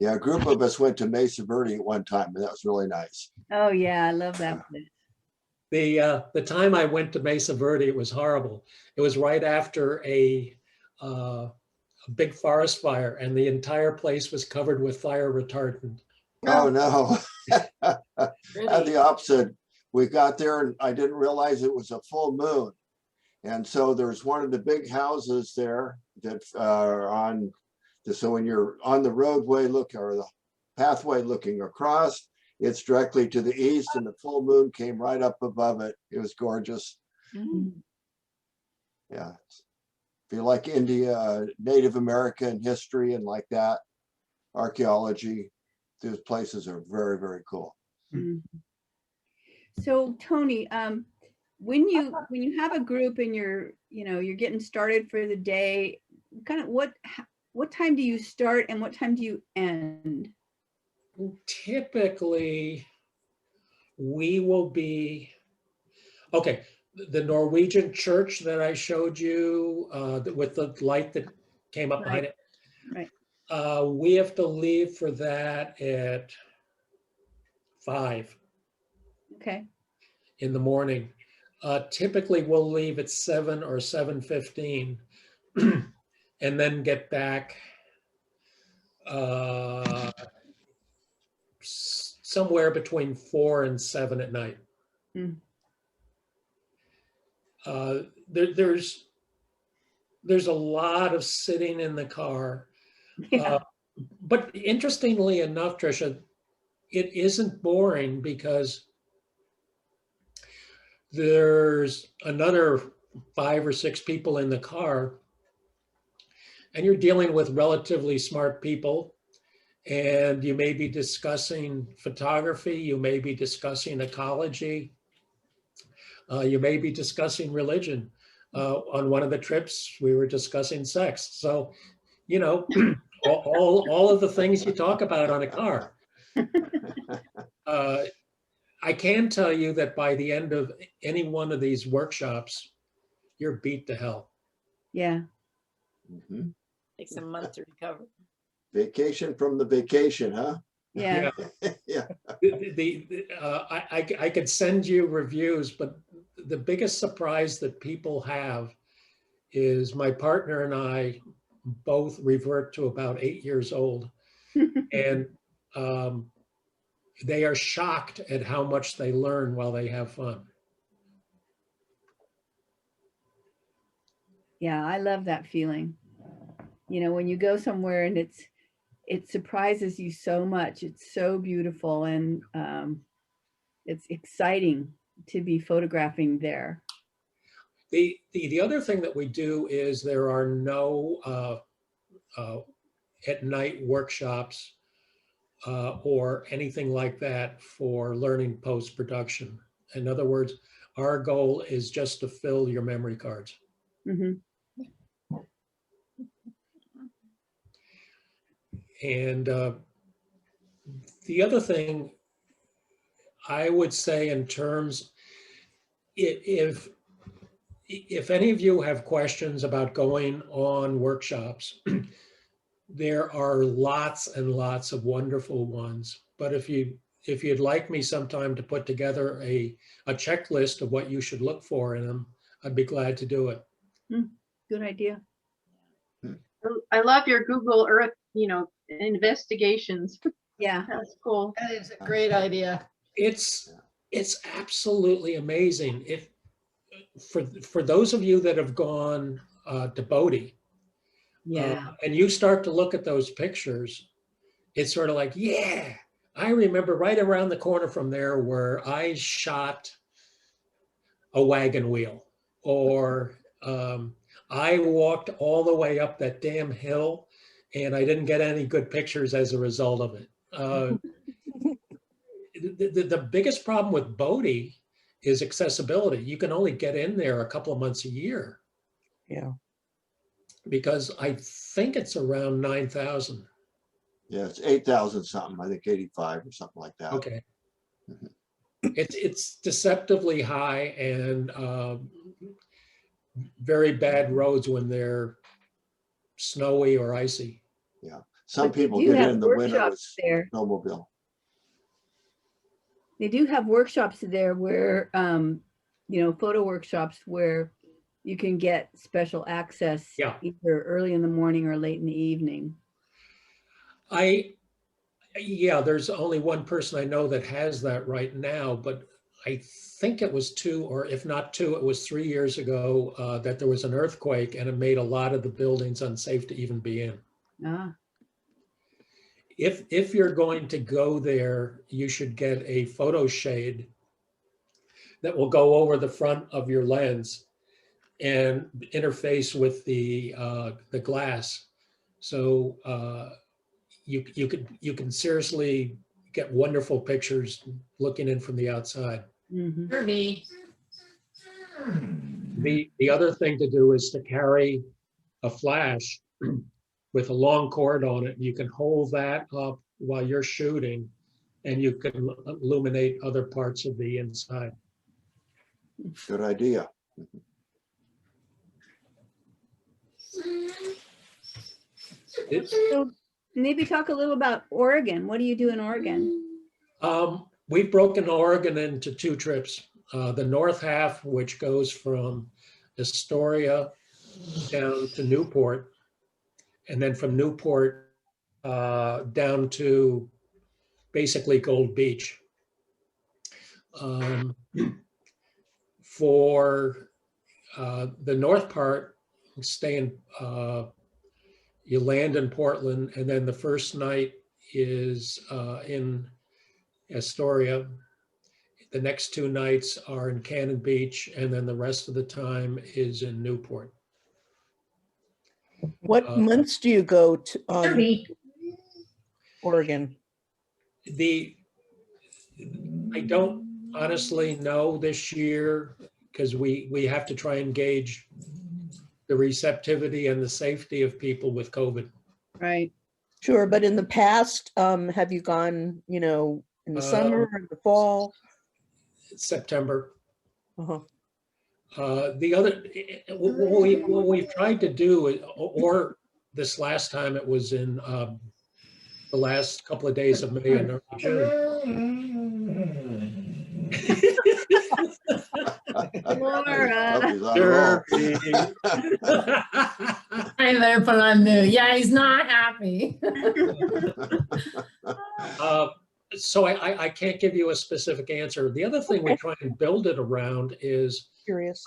Yeah, a group of us went to Mesa Verde at one time, and that was really nice. Oh, yeah, I love that place. the time I went to Mesa Verde, it was horrible. It was right after a big forest fire, and the entire place was covered with fire retardant. Oh, no. I had Really? the opposite. We got there and I didn't realize it was a full moon. And so there's one of the big houses there that are on, so when you're on the roadway or the pathway looking across, it's directly to the east, and the full moon came right up above it. It was gorgeous. Mm. Yeah. If you like India, Native American history and like that, archaeology, those places are very, very cool. Mhm. So Tony, when you have a group and you're getting started for the day, kind of what time do you start and what time do you end? Typically, we will be, okay, the Norwegian Church that I showed you with the light that came up behind it. Right. We have to leave for that at 5 Okay. in the morning. Typically, we'll leave at 7 or 7:15 and then get back somewhere between 4 and 7 at night. Mm. There's a lot of sitting in the car. Yeah. But interestingly enough, Tricia, it isn't boring because there's another 5 or 6 people in the car, and you're dealing with relatively smart people, and you may be discussing photography, you may be discussing ecology, you may be discussing religion. On one of the trips, we were discussing sex. So, all of the things you talk about on a car. I can tell you that by the end of any one of these workshops, you're beat to hell. Yeah. Mhm. Takes a month to recover. Vacation from the vacation, huh? Yeah. Yeah. I could send you reviews, but the biggest surprise that people have is my partner and I both revert to about 8 years old. And they are shocked at how much they learn while they have fun. Yeah, I love that feeling. When you go somewhere and it surprises you so much. It's so beautiful, and it's exciting to be photographing there. The other thing that we do is there are no at night workshops or anything like that for learning post-production. In other words, our goal is just to fill your memory cards. Mm-hmm. And the other thing I would say in terms, if any of you have questions about going on workshops, there are lots and lots of wonderful ones. But if you'd like me sometime to put together a checklist of what you should look for in them, I'd be glad to do it. Good idea. I love your Google Earth, investigations. Yeah. That's cool. That is a great idea. It's absolutely amazing. For those of you that have gone to Bodie, Yeah. and you start to look at those pictures, it's sort of like, yeah, I remember right around the corner from there where I shot a wagon wheel, or I walked all the way up that damn hill and I didn't get any good pictures as a result of it. The biggest problem with Bodie is accessibility. You can only get in there a couple of months a year. Yeah. Because I think it's around 9,000. Yeah, it's 8,000 something, I think 85 or something like that. Okay. It's deceptively high, and very bad roads when they're snowy or icy. Some But they people do get have in the winter with workshops there. snowmobile. They do have workshops there where, photo workshops where you can get special access Yeah. either early in the morning or late in the evening. Yeah, there's only one person I know that has that right now, but I think it was 2, or if not 2, it was 3 years ago that there was an earthquake and it made a lot of the buildings unsafe to even be in. Ah, If you're going to go there, you should get a photo shade that will go over the front of your lens and interface with the glass. So you can seriously get wonderful pictures looking in from the outside. mhm. Kirby. The other thing to do is to carry a flash with a long cord on it. You can hold that up while you're shooting, and you can illuminate other parts of the inside. Good idea. So maybe talk a little about Oregon. What do you do in Oregon? We've broken Oregon into 2 trips. The north half, which goes from Astoria down to Newport, and then from Newport down to basically Gold Beach. For the north part, you land in Portland, and then the first night is in Astoria. The next 2 nights are in Cannon Beach, and then the rest of the time is in Newport. What months do you go to Kirby. Oregon? I don't honestly know this year, because we have to try and gauge the receptivity and the safety of people with COVID. Right. Sure, but in the past, have you gone, in the summer or the fall? September. Uh-huh. The other, what we've tried to do, or this last time it was in the last couple of days of May and early June. Laura. Puppy's on a roll. I better put on mute. Yeah, he's not happy. So I can't give you a specific answer. The other thing we try and build it around is Curious.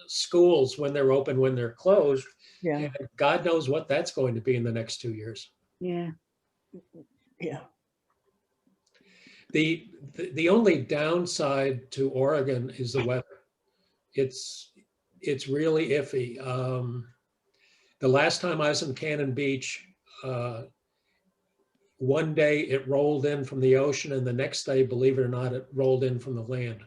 schools, when they're open, when they're closed. Yeah, And God knows what that's going to be in the next 2 years. Yeah. yeah. The only downside to Oregon is the weather. It's really iffy. The last time I was in Cannon Beach, one day it rolled in from the ocean, and the next day, believe it or not, it rolled in from the land.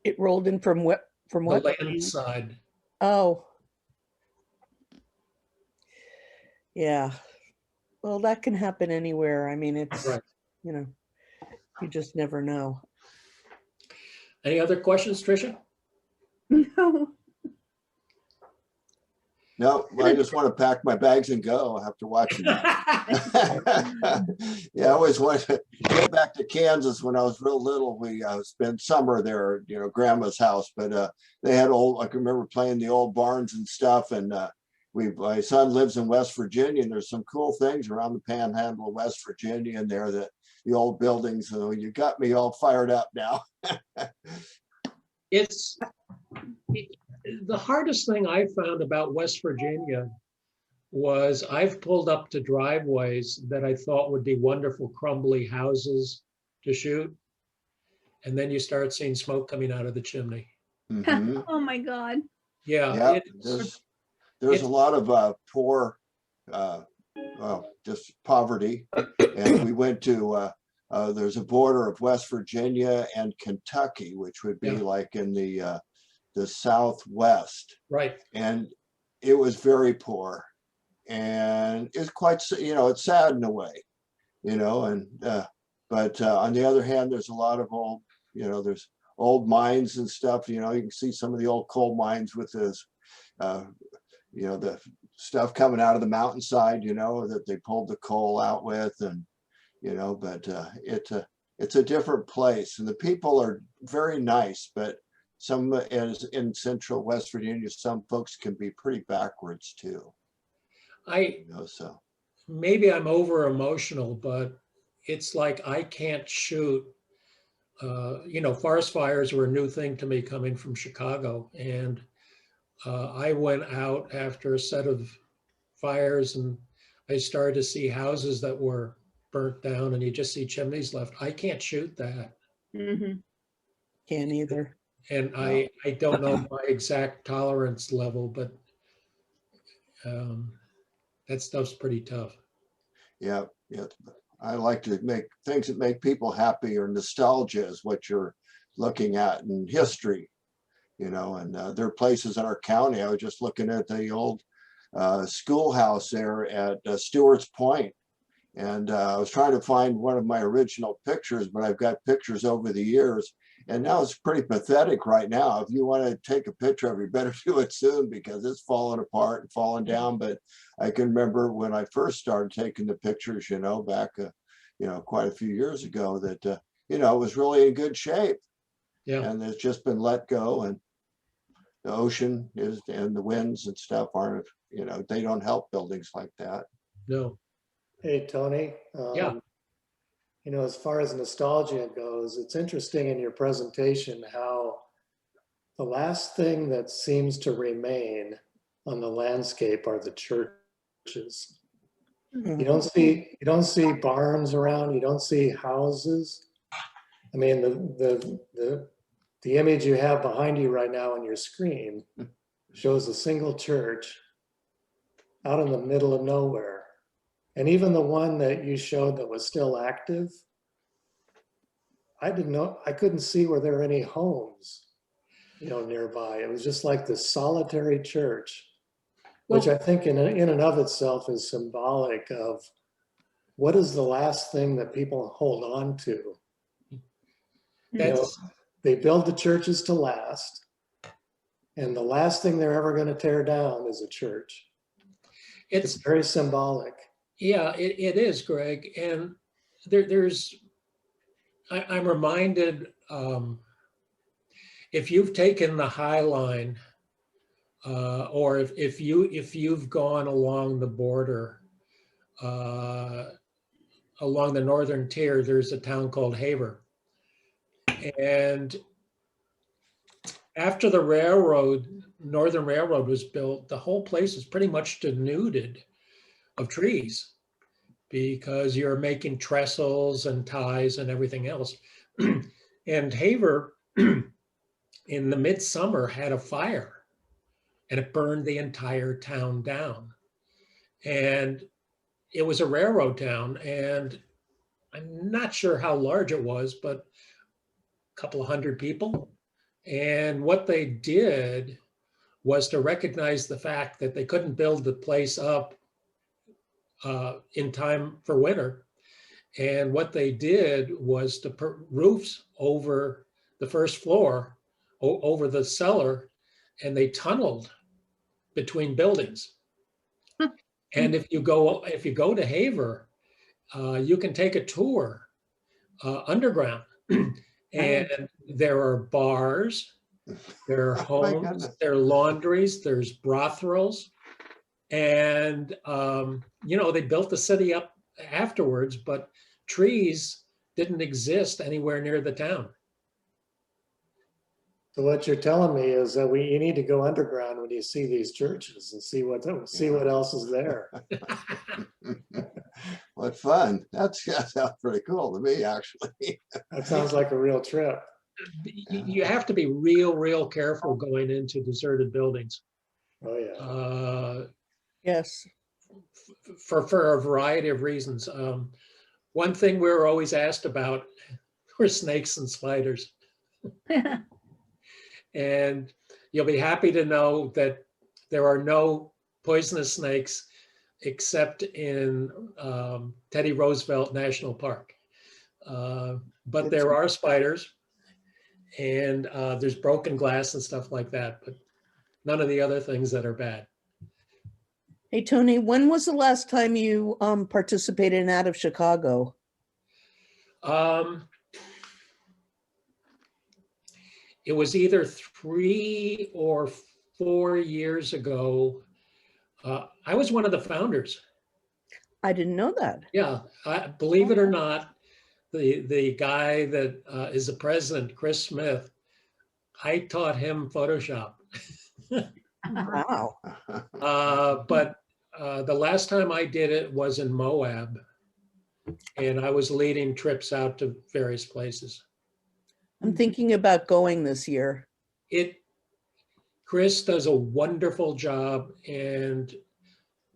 It rolled in from what? From what? The land side. Oh. Yeah. Well, that can happen anywhere. I mean, it's, Right. You just never know. Any other questions, Tricia? No. No, I just want to pack my bags and go after watching that. Yeah, I always wanted to get back to Kansas when I was real little. We spent summer there, grandma's house, but they had I can remember playing the old barns and stuff. And my son lives in West Virginia, and there's some cool things around the panhandle of West Virginia and there, that the old buildings. So you got me all fired up now. The hardest thing I found about West Virginia was I've pulled up to driveways that I thought would be wonderful crumbly houses to shoot. And then you start seeing smoke coming out of the chimney. Mhm. Oh my God. Yeah. Yeah, there's a lot of poor, just poverty. And we went to, there's a border of West Virginia and Kentucky, which would be Yeah. like in the Southwest. Right. And it was very poor. And it's quite, it's sad in a way, but on the other hand, there's a lot of old, there's old mines and stuff. You can see some of the old coal mines with this, the stuff coming out of the mountainside, you know, that they pulled the coal out with, and, you know, but it's a different place, and the people are very nice, but some, as in central West Virginia, some folks can be pretty backwards too, you know, so. Maybe I'm over emotional, but it's like I can't shoot. You know, forest fires were a new thing to me coming from Chicago, and I went out after a set of fires, and I started to see houses that were burnt down, and you just see chimneys left. I can't shoot that. Mm-hmm. Can't either. And I don't know my exact tolerance level, but that stuff's pretty tough. Yeah, yeah. I like to make things that make people happy, or nostalgia is what you're looking at in history, you know, and there are places in our county. I was just looking at the old schoolhouse there at Stewart's Point, and I was trying to find one of my original pictures, but I've got pictures over the years, and now it's pretty pathetic right now. If you want to take a picture of it, you better do it soon, because it's falling apart and falling down. But I can remember when I first started taking the pictures, you know, back, you know, quite a few years ago, that, you know, it was really in good shape. Yeah. And it's just been let go, and the ocean is, and the winds and stuff aren't, you know, they don't help buildings like that. No. Hey, Tony. Yeah. You know, as far as nostalgia goes, it's interesting in your presentation how the last thing that seems to remain on the landscape are the churches. You don't see barns around, you don't see houses. I mean, the image you have behind you right now on your screen shows a single church out in the middle of nowhere. And even the one that you showed that was still active, I couldn't see where there were any homes, you know, nearby. It was just like this solitary church, which I think in and of itself is symbolic of what is the last thing that people hold on to. You know, they build the churches to last, and the last thing they're ever going to tear down is a church. It's very symbolic. Yeah, it is, Greg. And I'm reminded, if you've taken the High Line, or if you've gone along the border, along the northern tier, there's a town called Haver. And after the Northern Railroad was built, the whole place was pretty much denuded of trees, because you're making trestles and ties and everything else. And Haver, in the midsummer, had a fire, and it burned the entire town down. And it was a railroad town, and I'm not sure how large it was, but a couple of hundred people. And what they did was to recognize the fact that they couldn't build the place up in time for winter. And what they did was to put roofs over the first floor, over the cellar, and they tunneled between buildings. And if you go to Haver, you can take a tour underground, and there are bars, there are homes, there are laundries, there's brothels. And, you know, they built the city up afterwards, but trees didn't exist anywhere near the town. So what you're telling me is that you need to go underground when you see these churches and see what else is there. What fun. That sounds pretty cool to me, actually. That sounds like a real trip. You have to be real careful going into deserted buildings. Oh, yeah. Yes. For a variety of reasons. One thing we were always asked about were snakes and spiders. And you'll be happy to know that there are no poisonous snakes except in Teddy Roosevelt National Park. But there are spiders, and there's broken glass and stuff like that, but none of the other things that are bad. Hey, Tony, when was the last time you participated in Out of Chicago? It was either 3 or 4 years ago. I was one of the founders. I didn't know that. Yeah, believe it or not, the guy that is the president, Chris Smith, I taught him Photoshop. Wow. But the last time I did it was in Moab, and I was leading trips out to various places. I'm thinking about going this year. Chris does a wonderful job, and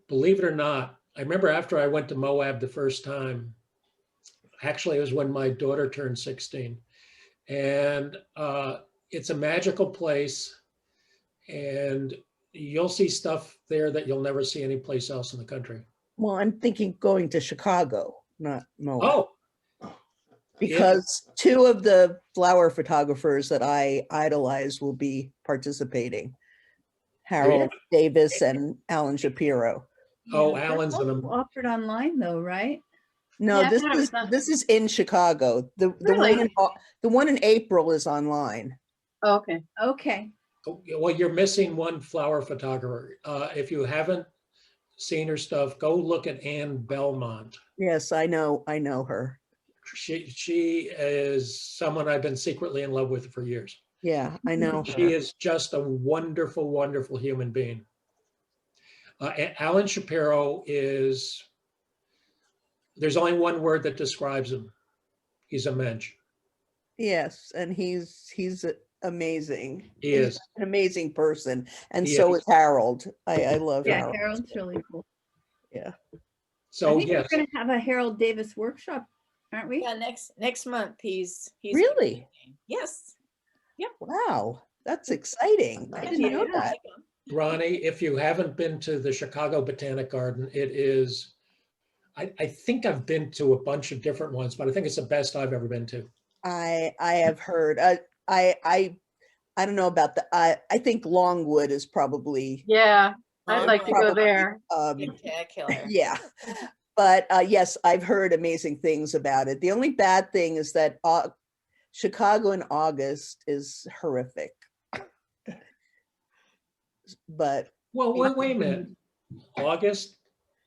believe it or not, I remember after I went to Moab the first time, actually it was when my daughter turned 16, and it's a magical place, and you'll see stuff there that you'll never see anyplace else in the country. Well, I'm thinking going to Chicago, not Moab. Oh, Because 2 of the flower photographers that I idolize will be participating. Harold Davis and Alan Shapiro. oh, Yeah, Alan's they're in both a, offered online though, right? No, Yeah, I thought it was on- this is in Chicago. The Really? one in April is online. Oh, okay. Okay. well, you're missing one flower photographer. If you haven't seen her stuff, go look at Ann Belmont. Yes, I know her. She is someone I've been secretly in love with for years. Yeah, I know She her. is just a wonderful, wonderful human being. Alan Shapiro is, there's only one word that describes him. He's a mensch. Yes, and he's amazing. He He's is. an amazing person, and He so is. is Harold. I love Yeah, Harold. Harold's really cool. Yeah. I So think yes, we're gonna have a Harold Davis workshop, aren't we? Yeah, next month, he's. Really? Yes. Wow, that's exciting. I didn't know that. Ronnie, if you haven't been to the Chicago Botanic Garden, it is, I think I've been to a bunch of different ones, but I think it's the best I've ever been to. I have heard. I don't know about the. I think Longwood is probably Yeah, I'd like to go Probably. there. Spectacular. yeah. But yes, I've heard amazing things about it. The only bad thing is that Chicago in August is horrific. But Well, wait a minute. August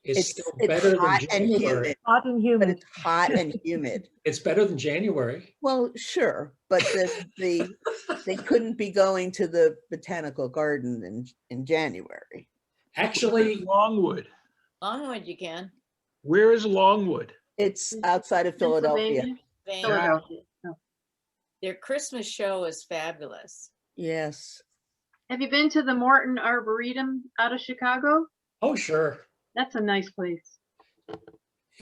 is it's still better than hot and January. humid. Hot and But humid. it's hot and humid. It's better than January. Well, sure, but they couldn't be going to the botanical garden in January. Actually, Longwood. Longwood you can. Where is Longwood? It's outside of Philadelphia. Pennsylvania? They- Philadelphia. Oh. Their Christmas show is fabulous. Yes. Have you been to the Morton Arboretum out of Chicago? oh, sure. That's a nice place.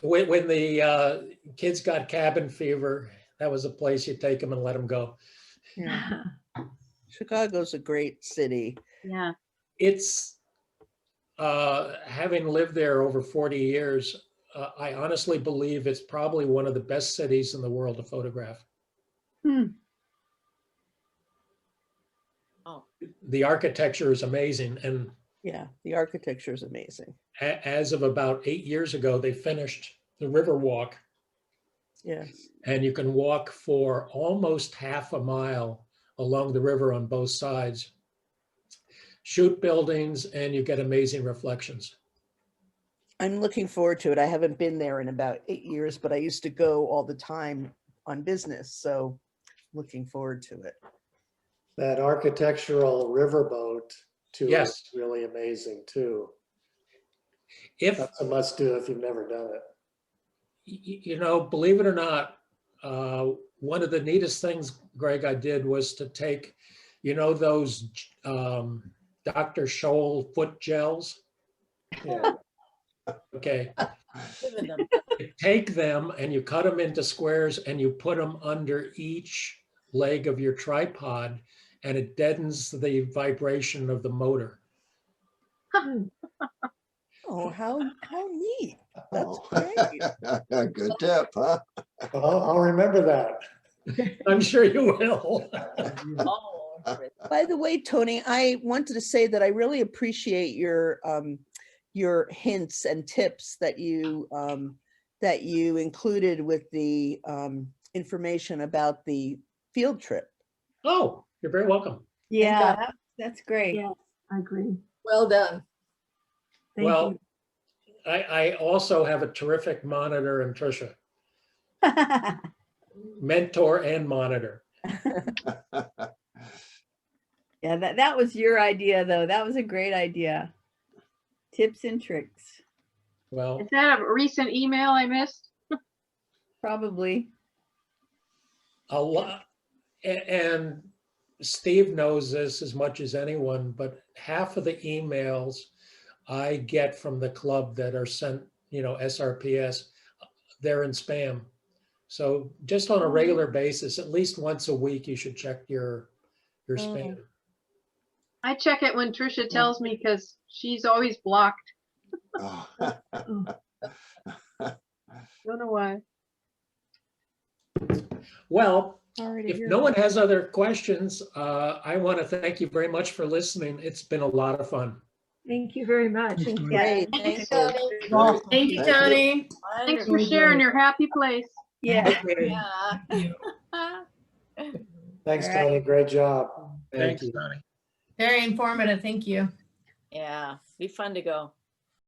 When the kids got cabin fever, that was a place you take them and let them go. Yeah. Chicago's a great city. Yeah. It's, having lived there over 40 years, I honestly believe it's probably one of the best cities in the world to photograph. Hmm. Oh, The architecture is amazing. And Yeah, the architecture is amazing. as of about 8 years ago, they finished the river walk, Yes. and you can walk for almost half a mile along the river on both sides, shoot buildings, and you get amazing reflections. I'm looking forward to it. I haven't been there in about 8 years, but I used to go all the time on business. So looking forward to it. That architectural riverboat tour Yes. is really amazing too. If, That's a must do if you've never done it. you know, believe it or not, one of the neatest things, Greg, I did was to take, you know, those Dr. Scholl foot gels. Yeah. Okay, given them. you take them and you cut them into squares and you put them under each leg of your tripod, and it deadens the vibration of the motor. Oh, how neat. That's Oh. great. Good tip, huh? I'll remember that. I'm sure you will. Oh, By the way, Tony, I wanted to say that I really appreciate your your hints and tips that you included with the information about the field trip. Oh, you're very welcome. Yeah, that's great. Yes, I agree. Well done. Thank Well, you. I also have a terrific monitor in Tricia, mentor and monitor. Yeah, that was your idea though. That was a great idea. Tips and tricks, Well, Is that a recent email I missed? probably. a lot, and Steve knows this as much as anyone, but half of the emails I get from the club that are sent, SRPS, they're in spam. So just on a regular basis, at least once a week, you should check your spam. I check it when Trisha tells me because she's always blocked. Oh. Don't know why. Well, Sorry to if hear no that. one has other questions, I want to thank you very much for listening. It's been a lot of fun. Thank you very much. Great, thank you. Great. Thank you, Tony. Thanks for sharing your happy place. Yeah. Yeah. Thanks, All right. Tony. Great job. Thank Thanks, you. Tony. Very informative. Thank you. Yeah, be fun to go.